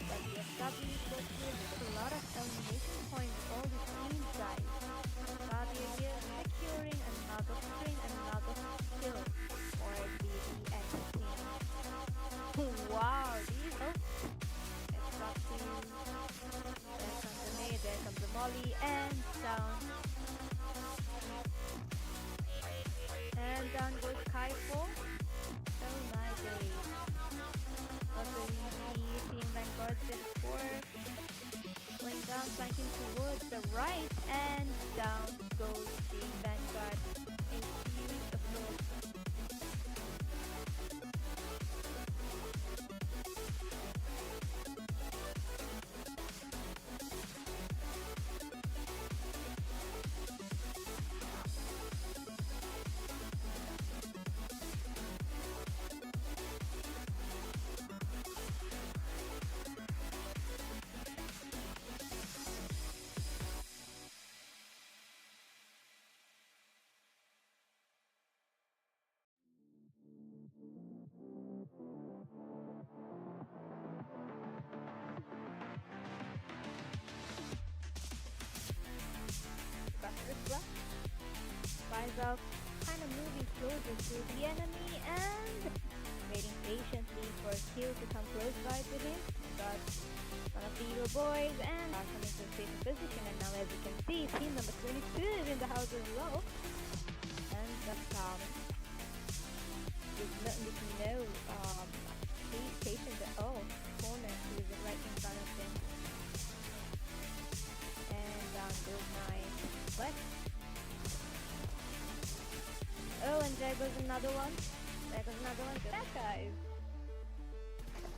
But the SW goes with a lot of elimination points. All the teams, guys. Fabio here securing another string and another kill for the BDS team. Wow, these there comes the nade, there comes the molly, and down. And down goes Kaifo. Oh my days. Also we see Team Vanguard Z4 going down, flanking towards the right, and down goes Team Vanguard. A series of blows. himself, kind of moving closer to the enemy and waiting patiently for a kill to come close by to him. Got one of the evil boys and are coming to a safer position, and now as you can see, team number 22 is in the house as well. And there's nothing you can know. He's patient at all. Corner who is right in front of him. And goes 9 left. Oh, and there goes another one. There goes another one. That guys.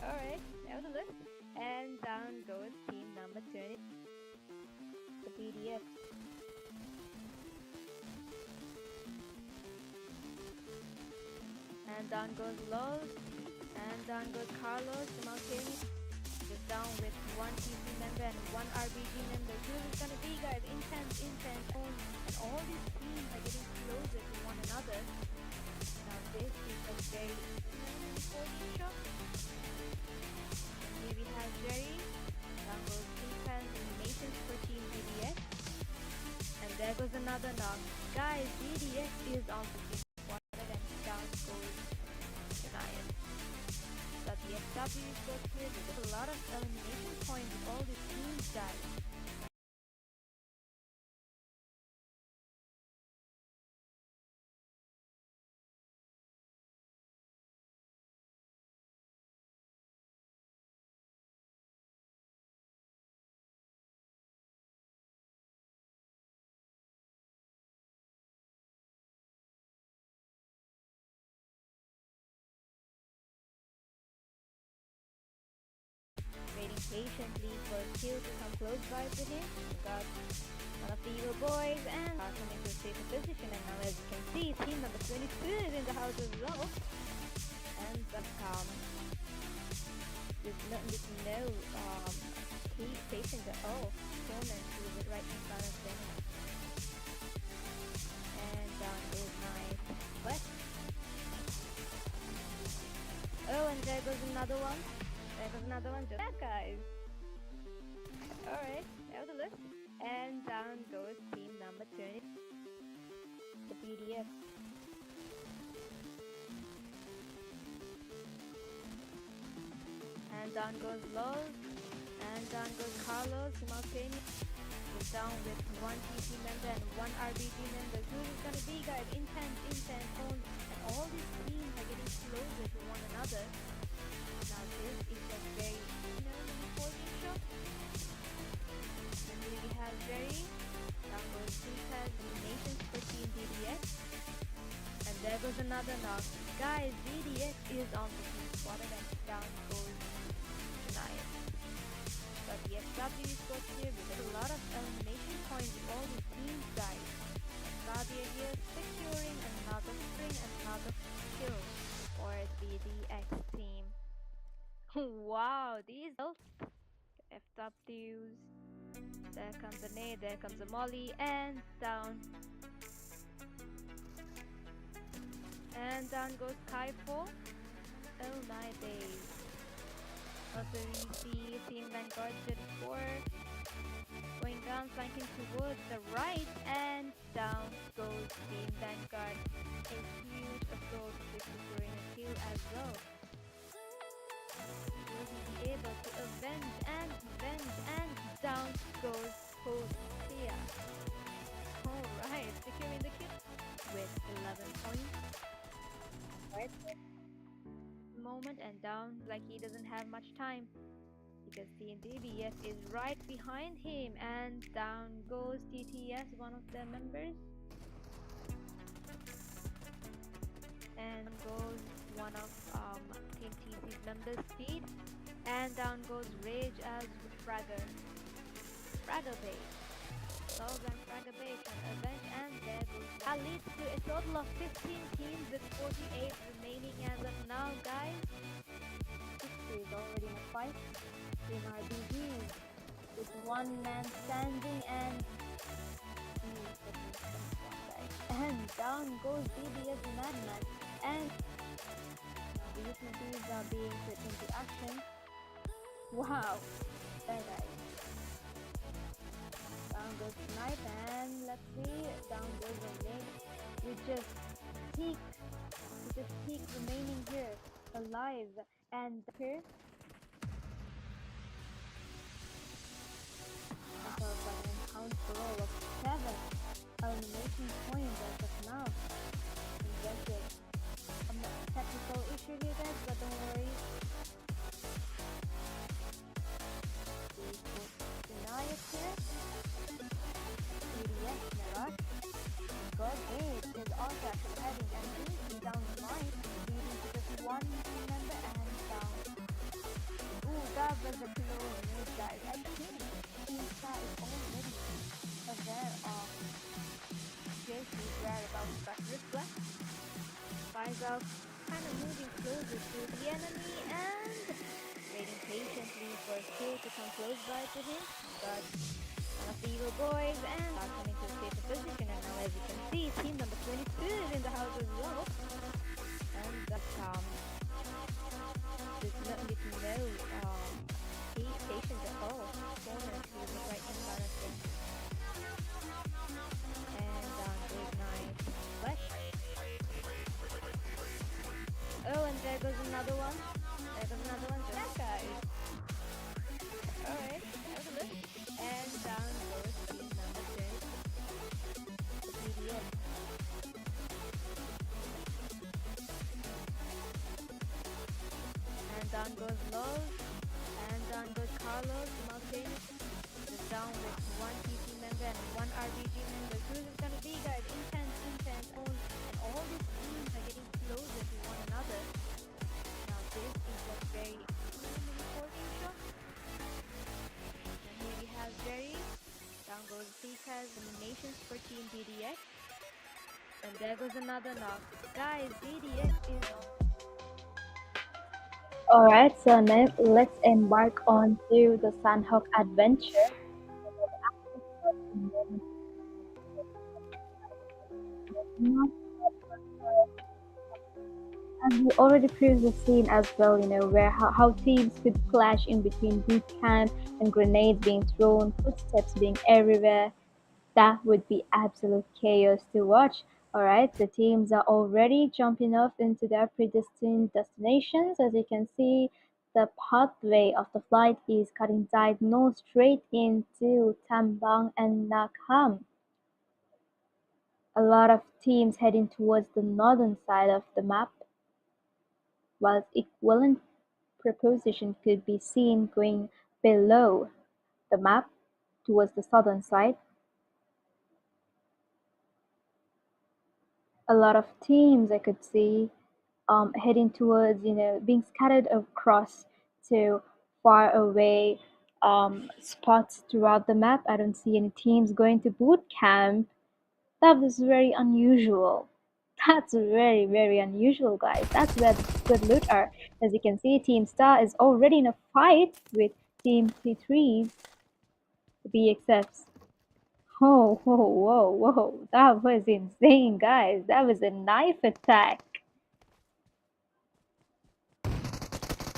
Alright, that was a look. And down goes team number 20. The PDF. And down goes Los. And down goes Carlos. Simultaneously. Just down with one TC member and one RBG member. Who is gonna be, guys? Intense. And all these teams are getting closer to one another. Now this is a very important shot. Here we have Jerry. Down goes Defense Animations for Team DDS. And there goes another knock. Guys, DDS is on the team quarter and down goes Giant. But the FW is so clear. There's a lot of elimination points with all these teams, guys. Waiting patiently for a kill to come close by to him. Got one of the evil boys and are coming to a safer position, and now as you can see, team number 22 is in the house as well. And there's nothing you can know. He's patient at all. Corner who is right in front of them. And down goes 9 left. Oh, and there goes another one. There goes another one. Just that, guys. Alright, that was a look. And down goes team number 20. The PDF. And down goes Los. And down goes Carlos. Simultaneously. Is down with one TC member and one RBG member. Who is gonna be, guys? Intense. And all these teams are getting closer to one another. Now this is a very important shot. And here we have Jerry. Down goes Defense Animations for Team DDS. And there goes another knock. Guys, DDS is on the team quarter and down goes Giant. But the FW is so clear with a lot of elimination points with all these teams, guys. Fabia here securing another string and another kill for the DX team. Wow, these FWs. There comes a nade, there comes a molly, and down. And down goes Skyfall. Oh my days. Also we see Team Vanguard 34 going down, flanking towards the right, and down goes Team Vanguard. A huge assault with securing a kill as well. Will he be able to avenge and down goes Hosea. Alright, securing the kill with 11 points. Right moment, and down like he doesn't have much time because Team DBS is right behind him, and down goes TTS, one of their members, and goes one of Team TC's members, Speed, and down goes Rage as Fragger Bay. Souls and Fragger Bay can avenge, and there goes that leads to a total of 15 teams with 48 remaining as of now, guys. History is already in a fight. Team RBG with one man standing, and down goes DBS Madman, and the UTCs are being put into action. Wow, there guys. Down goes Snipe, and let's see, down goes the lane. We just peak, we just peak remaining here alive, and here themselves got an encounter roll of 7 elimination points as of now. Invented a technical issue here, guys, but don't worry. We will deny it here. EDS Mirage. God Aid is also actually heading and easily down the line, leading to just one team member and down. Ooh, that was a close move, guys. I think Team Star is already aware of JC's whereabouts, but Reflect finds out kind of moving closer to the enemy and waiting patiently for Q to come close by to him, but one of the evil boys and are coming to a safer position, and now as you can see, team number 22 is in the house as well. And that's with no patience at all. Corner to the right in front of him. And big nice flash. Oh, and there goes another one. There goes another one. That guy. Alright, have a look. And down goes team number 2. The BDS. And down goes Lowe's. And down goes Carlos Martin. Just down with one TC member and one RBG member. Who's it gonna be, guys? Intense. And all these teams are getting closer to one another. Now this is a very important shot. And here we have Jerry. Down goes Pika's eliminations for Team DDX. And there goes another knock. Guys, DDX is... Alright, so now let's embark on to the Sandhawk adventure. As we already previously seen as well, where how teams could clash in between boot camp and grenades being thrown, footsteps being everywhere. That would be absolute chaos to watch. Alright, the teams are already jumping off into their predestined destinations. As you can see, the pathway of the flight is cutting diagonal straight into Tambang and Nakham. A lot of teams heading towards the northern side of the map, whilst equivalent proposition could be seen going below the map towards the southern side. A lot of teams I could see heading towards, being scattered across to far away spots throughout the map. I don't see any teams going to boot camp. That was very unusual. That's very, very unusual, guys. That's where the good loot are. As you can see, Team Star is already in a fight with Team T3's BXFs. Whoa, whoa, whoa, whoa. That was insane, guys. That was a knife attack.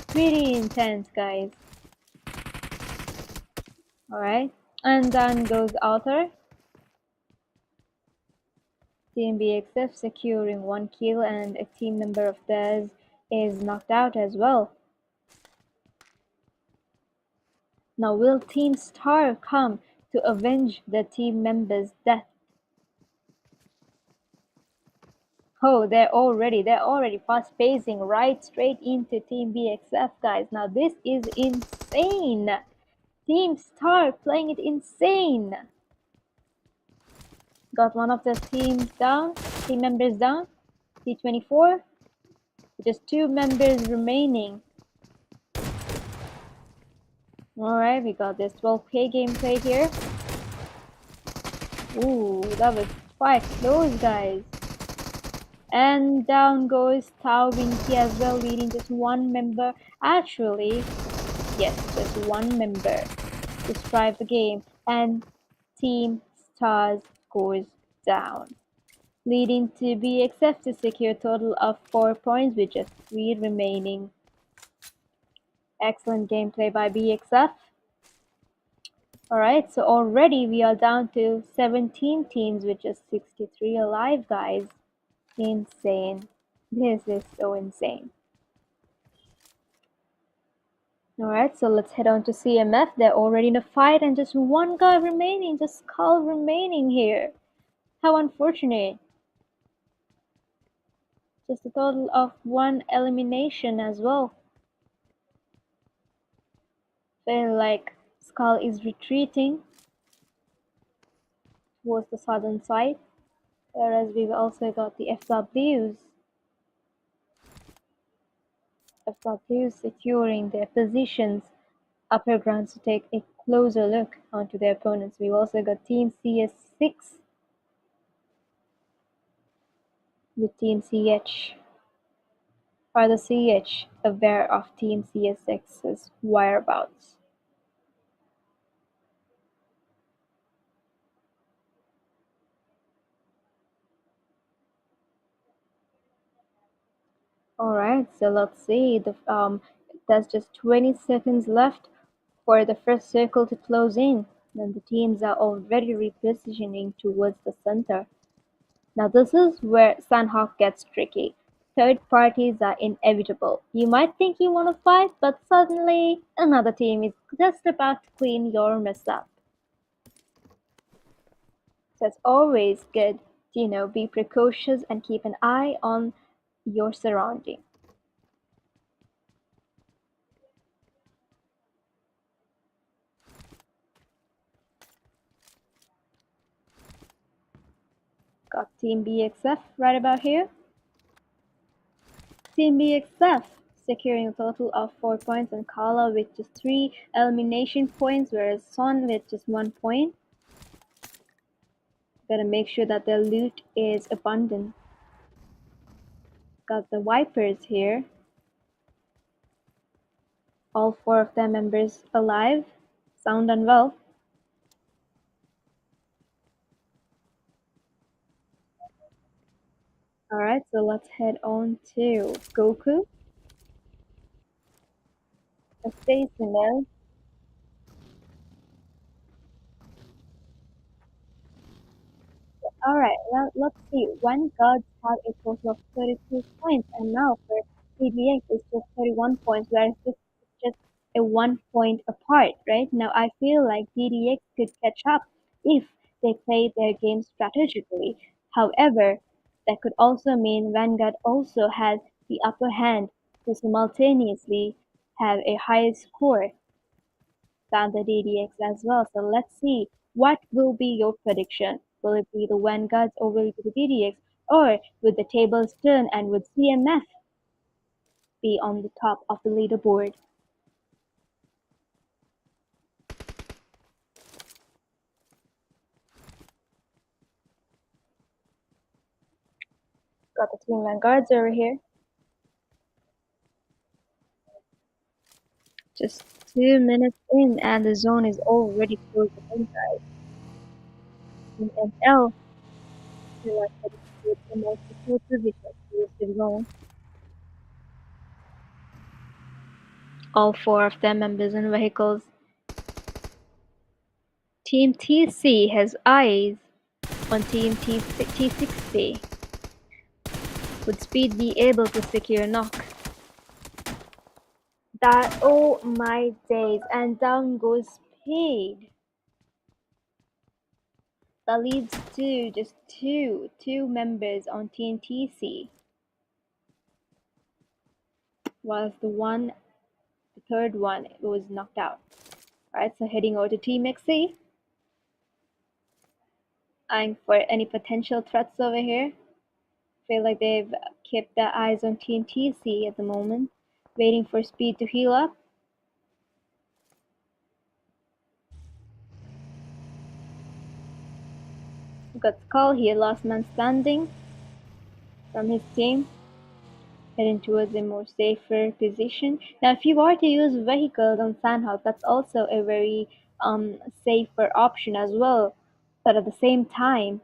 Pretty intense, guys. Alright. And then goes Arthur. Team BXF securing 1 kill, and a team member of theirs is knocked out as well. Now will Team Star come to avenge the team member's death? Oh, they're already fast pacing right straight into Team BXF, guys. Now this is insane. Team Star playing it insane. Got one of the team members down. T24. Just 2 members remaining. Alright, we got this 12k gameplay here. Ooh, that was quite close, guys. And down goes Tao Winky as well, leading just 1 member. Actually, yes, just 1 member to strive the game. And Team Stars goes down, leading to BXF to secure a total of 4 points with just 3 remaining. Excellent gameplay by BXF. Alright, so already we are down to 17 teams with just 63 alive, guys. Insane. This is so insane. Alright, so let's head on to CMF. They're already in a fight and just one guy remaining, just Skull remaining here. How unfortunate. Just a total of one elimination as well. Feel like Skull is retreating towards the southern side, whereas we've also got the FWs securing their positions upper grounds to take a closer look onto their opponents. We've also got Team CS6 with Team CH. Are the CH aware of Team CS6's whereabouts? Alright, so let's see. There's just 20 seconds left for the first circle to close in. And the teams are already repositioning towards the center. Now this is where Sandhawk gets tricky. Third parties are inevitable. You might think you want to fight, but suddenly another team is just about to clean your mess up. So it's always good to, be precocious and keep an eye on your surrounding. Got Team BXF right about here. Team BXF securing a total of 4 points and Kala with just 3 elimination points, whereas Son with just 1 point. Gotta make sure that their loot is abundant. Got the Vipers here. All 4 of their members alive, sound and well. Alright, so let's head on to Goku, a Stacionel. Alright, well, let's see. One guards have a total of 32 points, and now for CDX it's just 31 points, whereas this is just a 1 point apart, right? Now I feel like DDX could catch up if they play their game strategically. However, that could also mean Vanguard also has the upper hand to simultaneously have a higher score than the DDX as well. So let's see, what will be your prediction? Will it be the Vanguards or will it be the DDX? Or would the tables turn and would CMF be on the top of the leaderboard? Got the Team Vanguards over here. Just 2 minutes in and the zone is already closing in, guys. Team MPL feel like heading towards the most secure position towards the zone. All 4 of their members in vehicles. Team TC has eyes on Team T60. Would Speed be able to secure knock? That, oh my days, and down goes Speed. That leaves just two members on Team TC, whilst the third one was knocked out. Alright, so heading over to Team XC, eyeing for any potential threats over here. Feel like they've kept their eyes on Team TC at the moment, waiting for Speed to heal up. We've got Skull here, last man standing from his team, heading towards a more safer position. Now, if you are to use vehicles on Sandhawk, that's also a very safer option as well. But at the same time,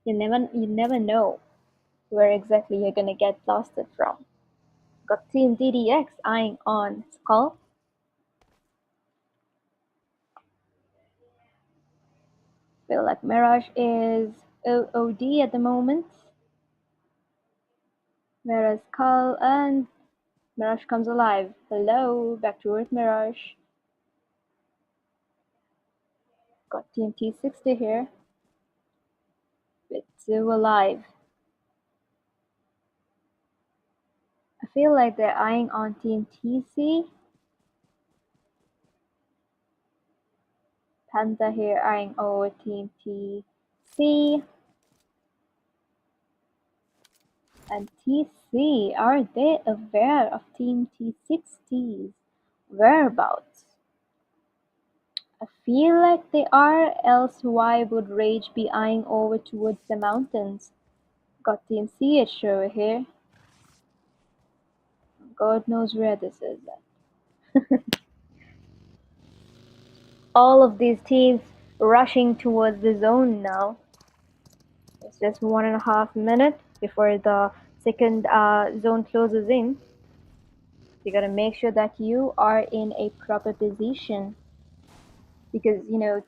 you never know where exactly you're gonna get blasted from. Got Team DDX eyeing on Skull. Feel like Mirage is OOD at the moment. Mirage call and Mirage comes alive. Hello, back to Earth Mirage. Got Team T60 here with two alive. I feel like they're eyeing on Team TC. Panda here eyeing over Team TC. And TC, are they aware of Team T60's whereabouts? I feel like they are, else why would Rage be eyeing over towards the mountains? Got Team CH over here. God knows where this is at. All of these teams rushing towards the zone now. It's just 1.5 minutes before the second zone closes in. You gotta make sure that you are in a proper position because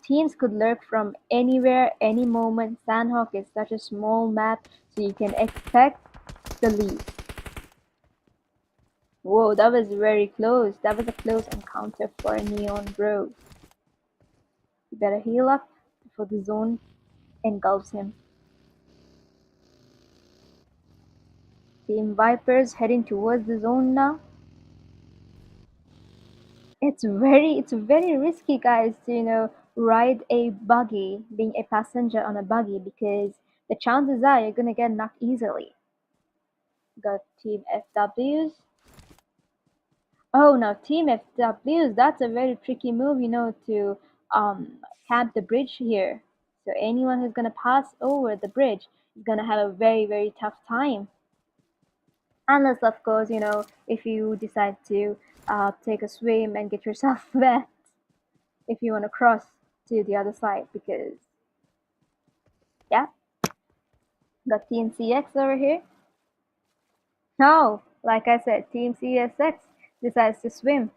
teams could lurk from anywhere, any moment. Sandhawk is such a small map, so you can expect the lead. Whoa, that was very close. That was a close encounter for Neon Bro. You better heal up before the zone engulfs him. Team Vipers heading towards the zone now. It's very risky, guys, to ride a buggy, being a passenger on a buggy, because the chances are you're gonna get knocked easily. Got Team FWs. Oh, now Team FWs, that's a very tricky move, to camp the bridge here. So anyone who's gonna pass over the bridge is gonna have a very, very tough time. Unless, of course, if you decide to take a swim and get yourself wet if you want to cross to the other side, because, yeah, got Team CX over here. No, like I said, Team CSX decides to swim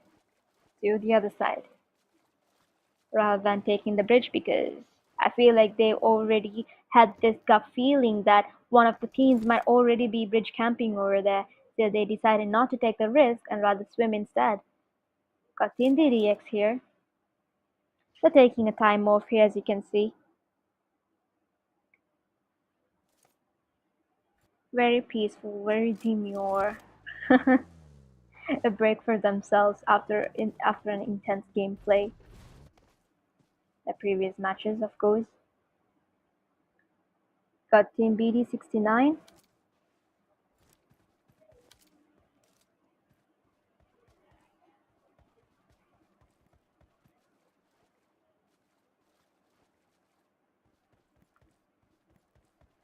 to the other side rather than taking the bridge, because I feel like they already had this gut feeling that one of the teams might already be bridge camping over there, so they decided not to take the risk and rather swim instead. Got Team DDX here. They're taking a time off here, as you can see. Very peaceful, very demure. A break for themselves after an intense gameplay. The previous matches, of course. Got Team BD69.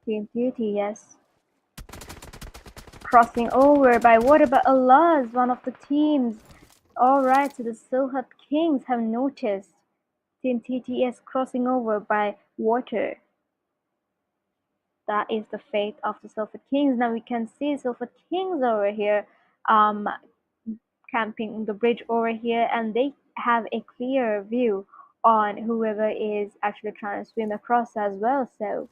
Team TTS. Crossing over by what about Allah's, one of the teams. Alright, so the Silhouette Kings have noticed Team TTS crossing over by water. That is the fate of the Silhouette Kings. Now we can see Silhouette Kings over here camping the bridge over here, and they have a clear view on whoever is actually trying to swim across as well. So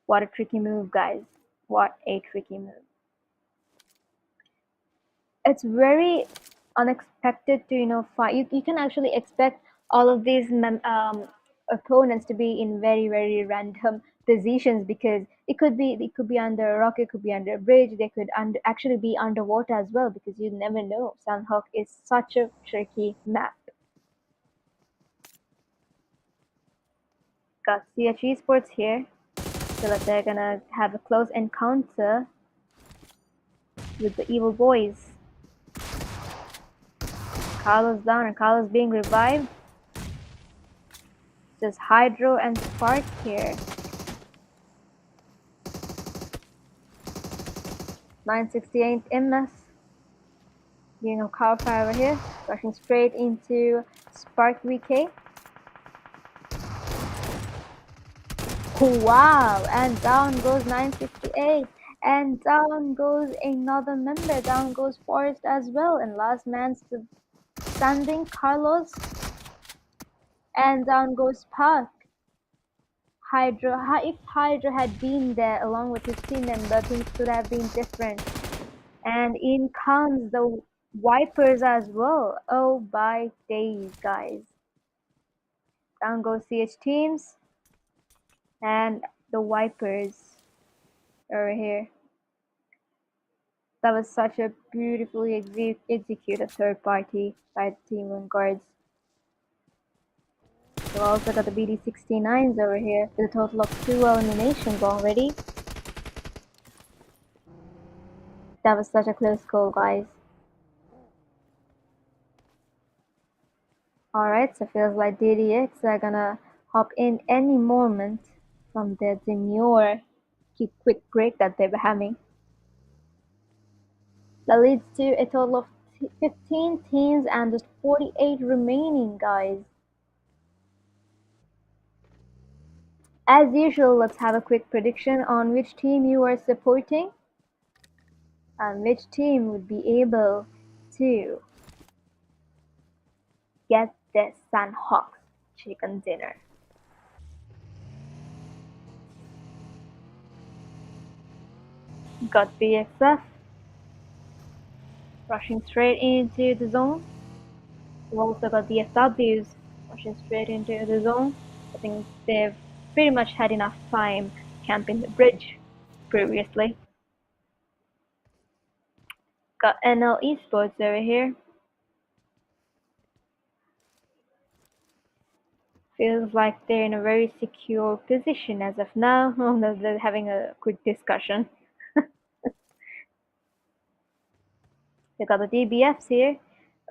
what a tricky move, guys. What a tricky move. It's very unexpected to fight. You can actually expect all of these opponents to be in very, very random positions, because it could be under a rock, it could be under a bridge, they could actually be underwater as well, because you never know. Sunhawk is such a tricky map. Got CH Esports here, so that they're gonna have a close encounter with the evil boys. Carlos down and Carlos being revived. Just Hydro and Spark here. 968 MS. Being a cover fire over here. Rushing straight into Spark VK. Wow! And down goes 968. And down goes another member. Down goes Forest as well. And last man standing, Carlos. And down goes Spark. Hydra, if Hydra had been there along with his team member, things could have been different. And in comes the Wipers as well. Oh, my days, guys. Down goes CH teams and the Wipers over here. That was such a beautifully executed third party by the team on guards. We also got the BD69s over here with a total of 2 eliminations already. That was such a close call, guys. Alright, so feels like DDX are gonna hop in any moment from their demure quick break that they were having. That leads to a total of 15 teams and just 48 remaining, guys. As usual, let's have a quick prediction on which team you are supporting and which team would be able to get this Sunhawks chicken dinner. Got BXF rushing straight into the zone. We've also got the FWs rushing straight into the zone. I think they've pretty much had enough time camping the bridge previously. Got NL Esports over here. Feels like they're in a very secure position as of now. They're having a quick discussion. They got the DBFs here.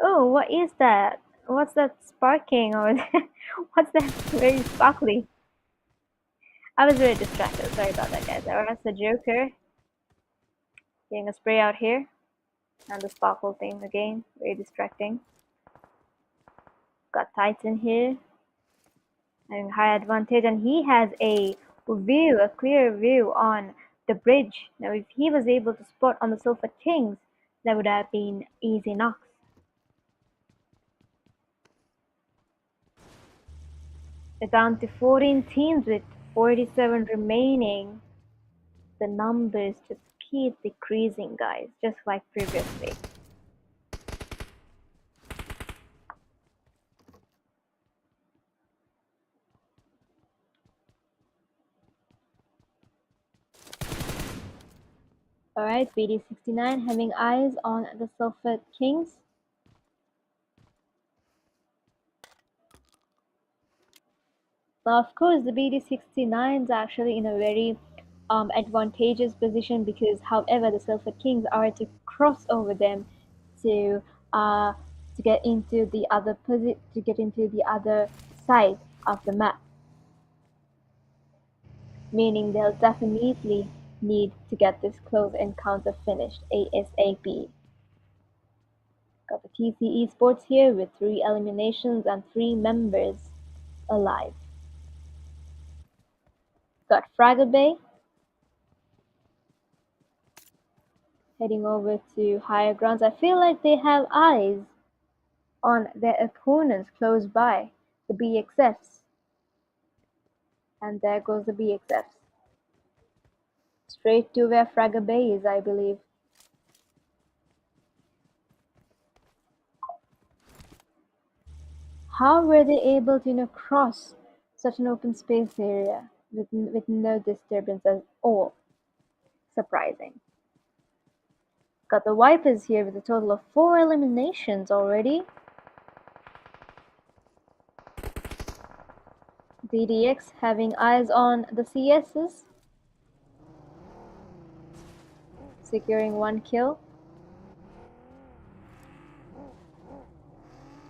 Oh, what is that? What's that sparking over there? What's that very sparkly? I was very distracted. Sorry about that, guys. That's the Joker getting a spray out here. And the sparkle thing again. Very distracting. Got Titan here. Having high advantage. And he has a view, a clear view on the bridge. Now, if he was able to spot on the Silver Kings, that would have been easy knocks. They're down to 14 teams with 47 remaining. The numbers just keep decreasing, guys, just like previously. Alright, BD69 having eyes on the Silver Kings. Now, of course, the BD69 is actually in a very advantageous position because, however, the Silver Kings are to cross over them to uh, to get into the other side of the map, meaning they'll definitely need to get this close encounter finished ASAP. Got the TC Esports here with 3 eliminations and 3 members alive. Got Fraggle Bay heading over to higher grounds. I feel like they have eyes on their opponents close by, the BXFs. And there goes the BXFs. Straight to where Fraggle Bay is, I believe. How were they able to cross such an open space area with no disturbance at all? Surprising. Got the Vipers here with a total of 4 eliminations already. DDX having eyes on the CSs. Securing 1 kill.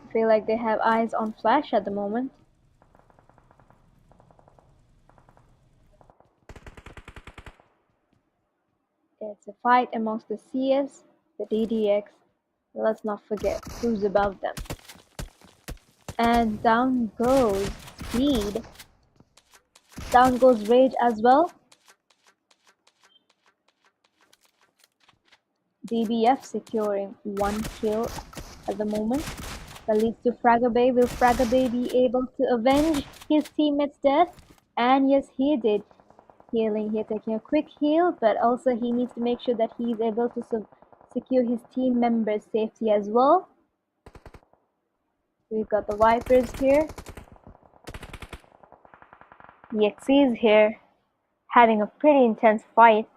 I feel like they have eyes on Flash at the moment. It's a fight amongst the CS, the DDX. Let's not forget who's above them. And down goes Speed. Down goes Rage as well. DBF securing 1 kill at the moment. That leads to Fraggle Bay. Will Fraggle Bay be able to avenge his teammate's death? And yes, he did. Healing here, taking a quick heal, but also he needs to make sure that he's able to secure his team members' safety as well. We've got the Vipers here. EXE is here, having a pretty intense fight.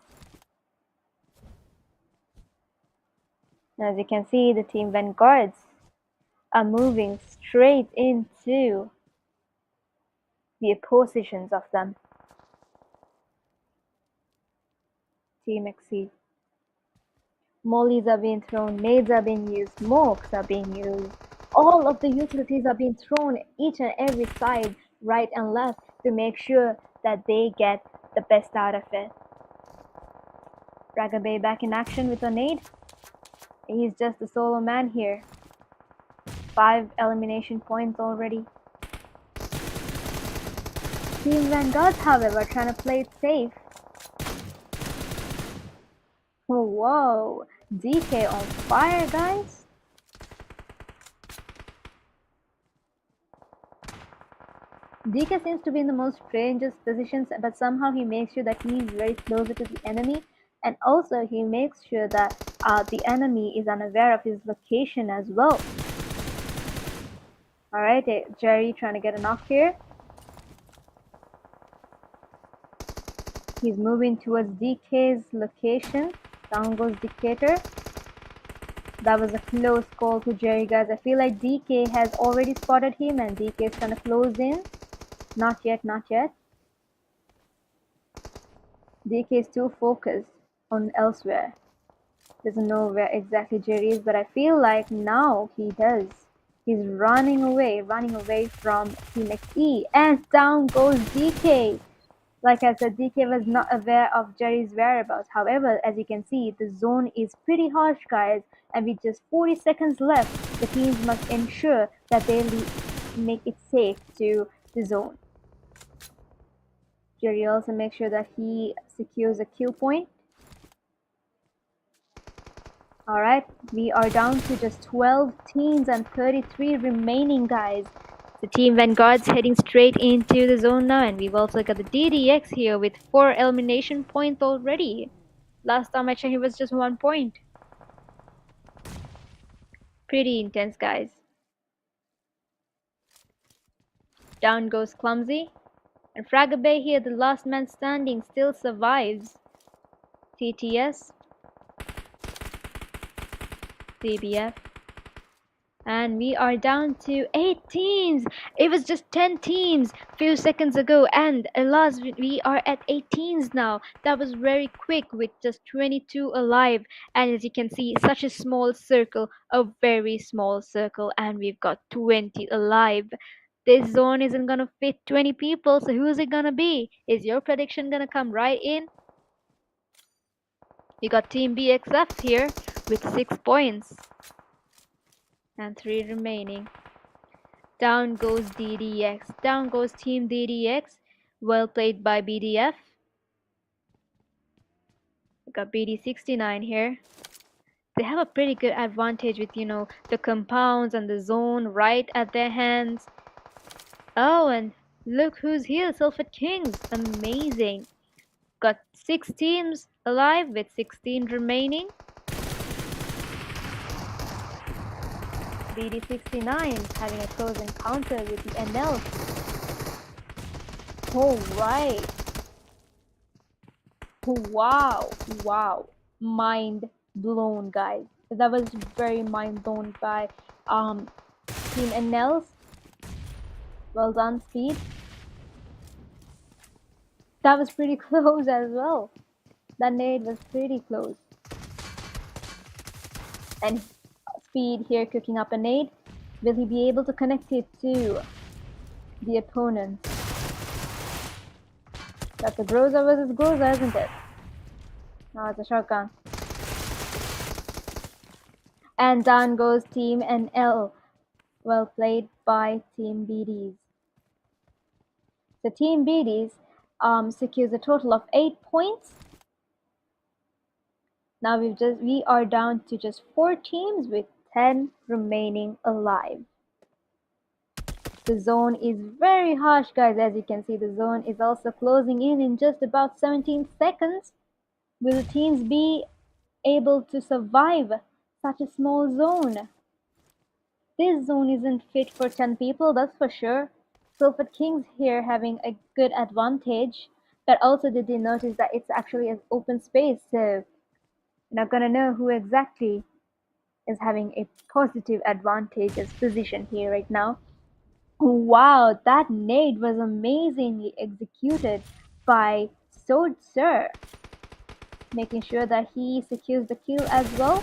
As you can see, the Team Vanguards are moving straight into the positions of them. Team XE. Mollies are being thrown, nades are being used, smokes are being used. All of the utilities are being thrown each and every side, right and left, to make sure that they get the best out of it. Ragabay back in action with a nade. He's just a solo man here. 5 elimination points already. Team Vanguards, however, trying to play it safe. Oh, whoa! DK on fire, guys! DK seems to be in the most strangest positions, but somehow he makes sure that he is very closer to the enemy, and also he makes sure that the enemy is unaware of his location as well. Alright, Jerry trying to get a knock here. He's moving towards DK's location. Down goes Dictator. That was a close call to Jerry, guys. I feel like DK has already spotted him and DK is trying to close in. Not yet, not yet. DK is too focused on elsewhere. Doesn't know where exactly Jerry is, but I feel like now he does. He's running away from Team XE, and down goes DK. Like I said, DK was not aware of Jerry's whereabouts. However, as you can see, the zone is pretty harsh, guys, and with just 40 seconds left, the teams must ensure that they make it safe to the zone. Jerry also makes sure that he secures a kill point. Alright, we are down to just 12 teams and 33 remaining, guys. The Team Vanguard's heading straight into the zone now, and we've also got the DDX here with 4 elimination points already. Last time I checked, it was just 1 point. Pretty intense, guys. Down goes Clumsy. And Fragabay here, the last man standing, still survives. TTS. CBF. And we are down to 8 teams. It was just 10 teams few seconds ago, and alas, we are at 8 teams now. That was very quick with just 22 alive, and as you can see, such a small circle, a very small circle, and we've got 20 alive. This zone isn't gonna fit 20 people, so who's it gonna be? Is your prediction gonna come right in? We got Team BXF here with 6 points and 3 remaining. Down goes DDX. Down goes Team DDX. Well played by BDF. We got BD69 here. They have a pretty good advantage with, the compounds and the zone right at their hands. Oh, and look who's here, Sulfate Kings. Amazing. Got 6 teams alive with 16 remaining. BD69 having a close encounter with the NL. Oh, right. Wow. Mind blown, guys. That was very mind blown by Team NLs. Well done, Speed. That was pretty close as well. That nade was pretty close. And Speed here cooking up a nade. Will he be able to connect it to the opponent? That's a Groza versus Groza, isn't it? No, it's a shotgun. And down goes Team NL. Well played by Team BDs. So Team BDs secures a total of 8 points. Now we are down to just 4 teams with 10 remaining alive. The zone is very harsh, guys. As you can see, the zone is also closing in just about 17 seconds. Will the teams be able to survive such a small zone? This zone isn't fit for 10 people, that's for sure. Silver Kings here having a good advantage, but also did they notice that it's actually an open space, so you're not gonna know who exactly is having a positive advantageous position here right now. Wow, that nade was amazingly executed by Sword Sir, making sure that he secures the kill as well,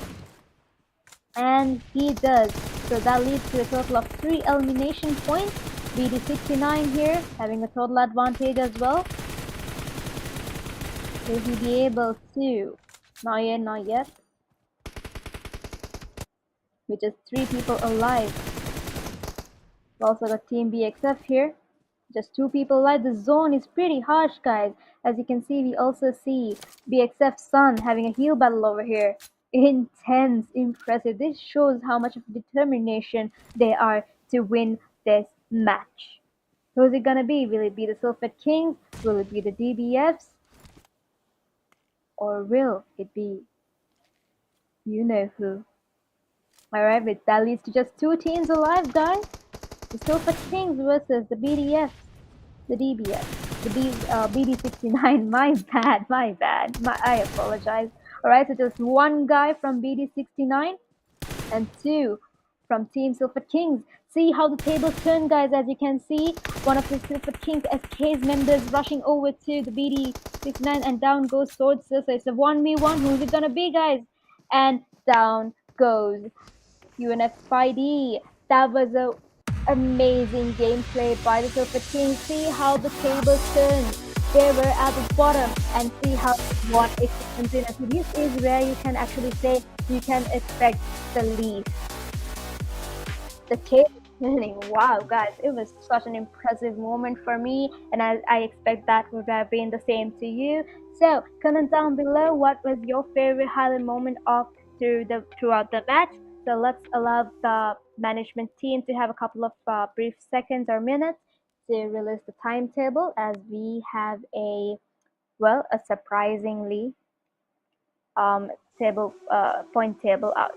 and he does. So that leads to a total of 3 elimination points. BD69 here having a total advantage as well. Will he be able to? Not yet, not yet. With just 3 people alive. We also got Team BXF here. Just 2 people alive. The zone is pretty harsh, guys. As you can see, we also see BXF's son having a heal battle over here. Intense, impressive. This shows how much of determination they are to win this match. Who's it gonna be? Will it be the Sylphet Kings? Will it be the DBFs? Or will it be you know who? Alright, but that leads to just 2 teams alive, guys. The Sylphet Kings versus the BDFs. The DBS, the BD69. My bad, my bad. I apologize. Alright, so just 1 guy from BD69 and 2 from Team Silver Kings. See how the tables turn, guys. As you can see, one of the Silver Kings SK's members rushing over to the BD69, and down goes Sword. So it's a 1v1. Who's it gonna be, guys? And down goes UNF Spidey. That was a amazing gameplay by the Silver Kings. See how the tables turned. They were at the bottom, and see how what it comes in. So this is where you can actually say you can expect the lead. The table turning. Wow, guys, it was such an impressive moment for me, and I expect that would have been the same to you. So comment down below what was your favorite highlight moment of throughout the match. So let's allow the management team to have a couple of brief seconds or minutes to release the timetable, as we have a surprisingly table point table out.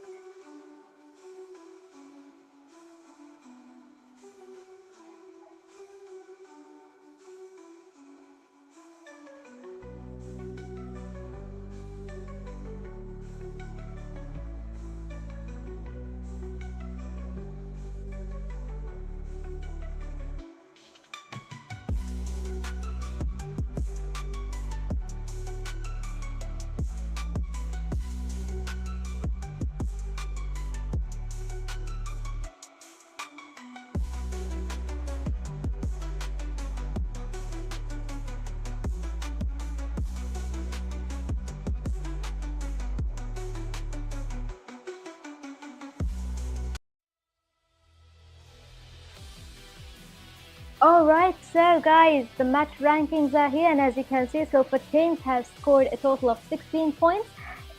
Alright, so guys, the match rankings are here, and as you can see, Silver Kings have scored a total of 16 points.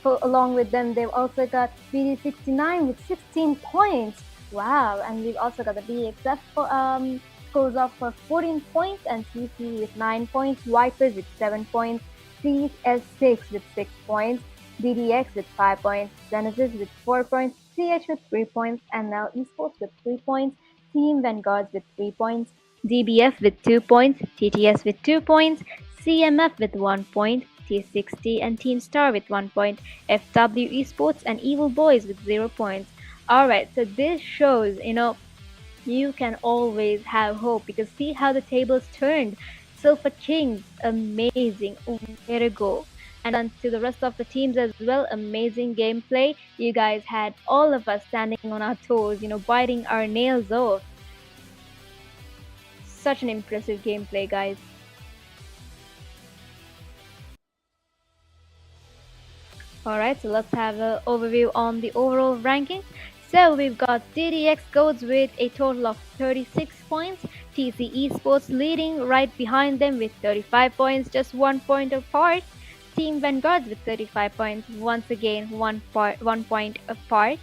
Along with them, they've also got BD69 with 16 points. Wow, and we've also got the BXF scores off for 14 points, and CC with 9 points, Vipers with 7 points, CS6 with 6 points, DDX with 5 points, Genesis with 4 points, CH with 3 points, and now Esports with 3 points, Team Vanguards with 3 points, DBF with 2 points, TTS with 2 points, CMF with 1 point, T60 and Team Star with 1 point, FW Esports and Evil Boys with 0 points. Alright, so this shows, you can always have hope, because see how the tables turned. Silver Kings, amazing, way to go. And to the rest of the teams as well, amazing gameplay. You guys had all of us standing on our toes, biting our nails off. Such an impressive gameplay, guys. Alright, so let's have an overview on the overall rankings. So we've got DDX Codes with a total of 36 points, TC Esports leading right behind them with 35 points, just 1 point apart. Team Vanguards with 35 points, once again 1 point apart.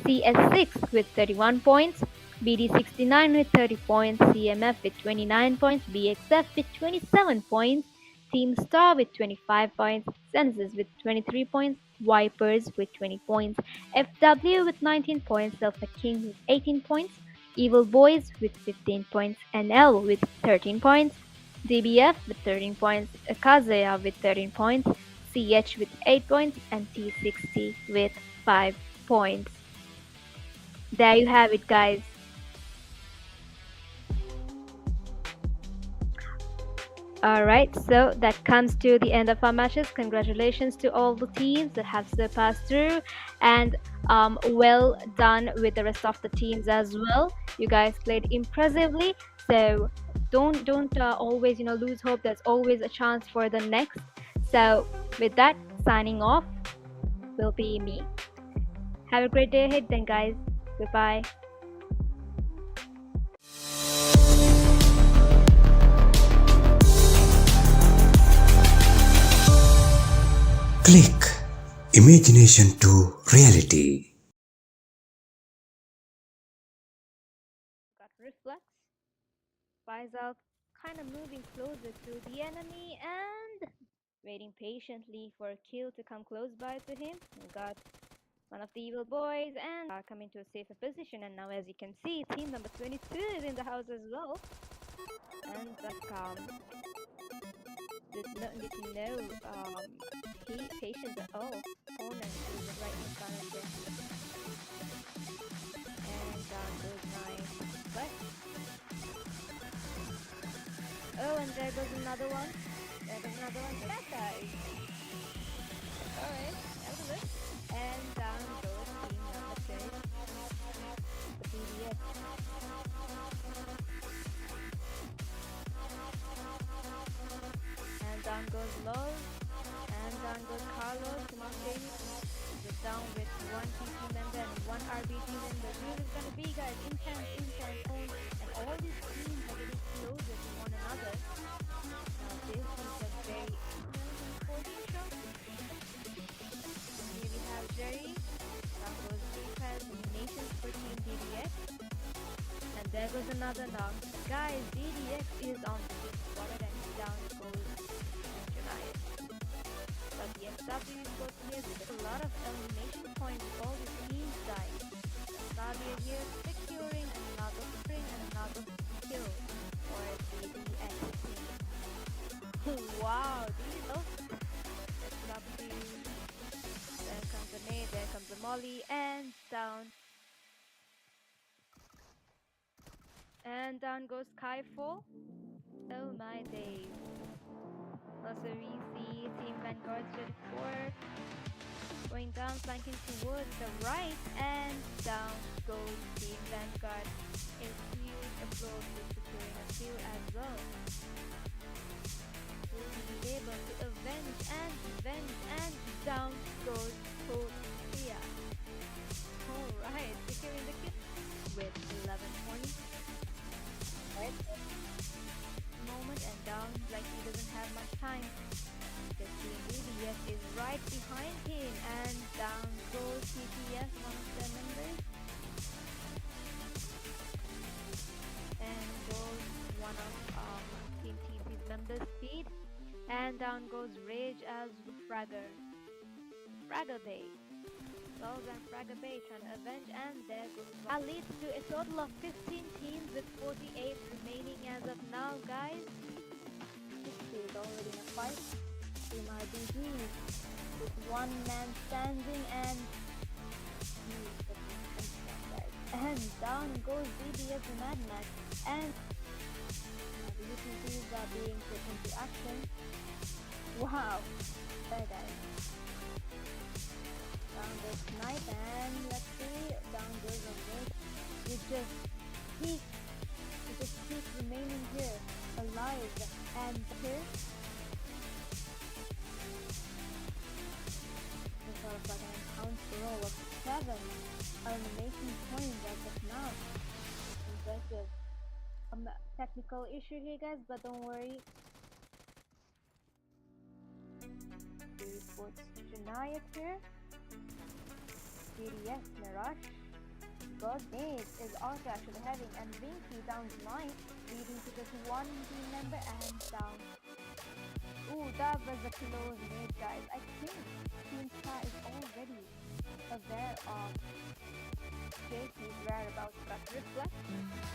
CS6 with 31 points, BD69 with 30 points, CMF with 29 points, BXF with 27 points, Team Star with 25 points, Census with 23 points, Vipers with 20 points, FW with 19 points, Delta King with 18 points, Evil Boys with 15 points, NL with 13 points, DBF with 13 points, Kazuya with 13 points, CH with 8 points, and T60 with 5 points. There you have it, guys. Alright, so that comes to the end of our matches. Congratulations to all the teams that have surpassed through, and well done with the rest of the teams as well. You guys played impressively, so don't always lose hope. There's always a chance for the next. So with that, signing off will be me. Have a great day ahead then, guys. Goodbye. Click imagination to reality. Got reflex. Faisal kind of moving closer to the enemy and waiting patiently for a kill to come close by to him. We got one of the evil boys and are coming to a safer position. And now, as you can see, team number 22 is in the house as well. And with no patience at all. Opponent is right in front of them. And goes nice. But oh, and there goes another one. There goes another one. That guy. Alright, that was it. And down goes team number 2. The BDS. And down goes Low. And down goes Carlos. Simultaneous. Just down with one TP member and one RBG member. Here is gonna be, guys, intense home. And all these teams are getting closer to one another. Now this is a very important show. Here we have Jerry. Down goes Defense Nations for Team DDX. And there goes another knock. Guys, DDX is on the big spotted and down goes United. But the FW is both here with a lot of elimination points with all the teams dying. Sadia here securing another spring and another kill for the DDX team. Wow, these FW. There comes a nade, there comes a molly, and down. And down goes Skyfall. Oh my days. Also we see Team Vanguard 34 going down, flanking towards the right, and down goes Team Vanguard. A huge approach with securing a kill as well. Will be able to avenge, and down goes Sophia. Alright, securing the kill with 11 points. Right moment, and down like he doesn't have much time. The team BDS is right behind him, and down goes TPS, one of their members, and goes one of Team TP's members, Speed, and down goes Rage as Fragger Bay. Wells and Fragger Bay trying to avenge, and there goes that leads to a total of 15 teams with 48 remaining as of now, guys. 60 is already in a fight. Team RBG with one man standing, and down goes BDS Mad Max, and the UPCs are being put into action. Wow, there guys. Down goes Snipe, and let's see, down goes a red. You just keep remaining here, alive, and here. It's sort of like an encounter roll of 7 elimination points as of now. Impressive. Technical issue here, guys, but don't worry. Reports Janayat here. DDS Mirage. God Nade is also actually having, and Vinky down 9, leading to just one team member, and down. Ooh, Oh, that was a close mate, guys. I think Team Star is already aware of JC's whereabouts, but reflect.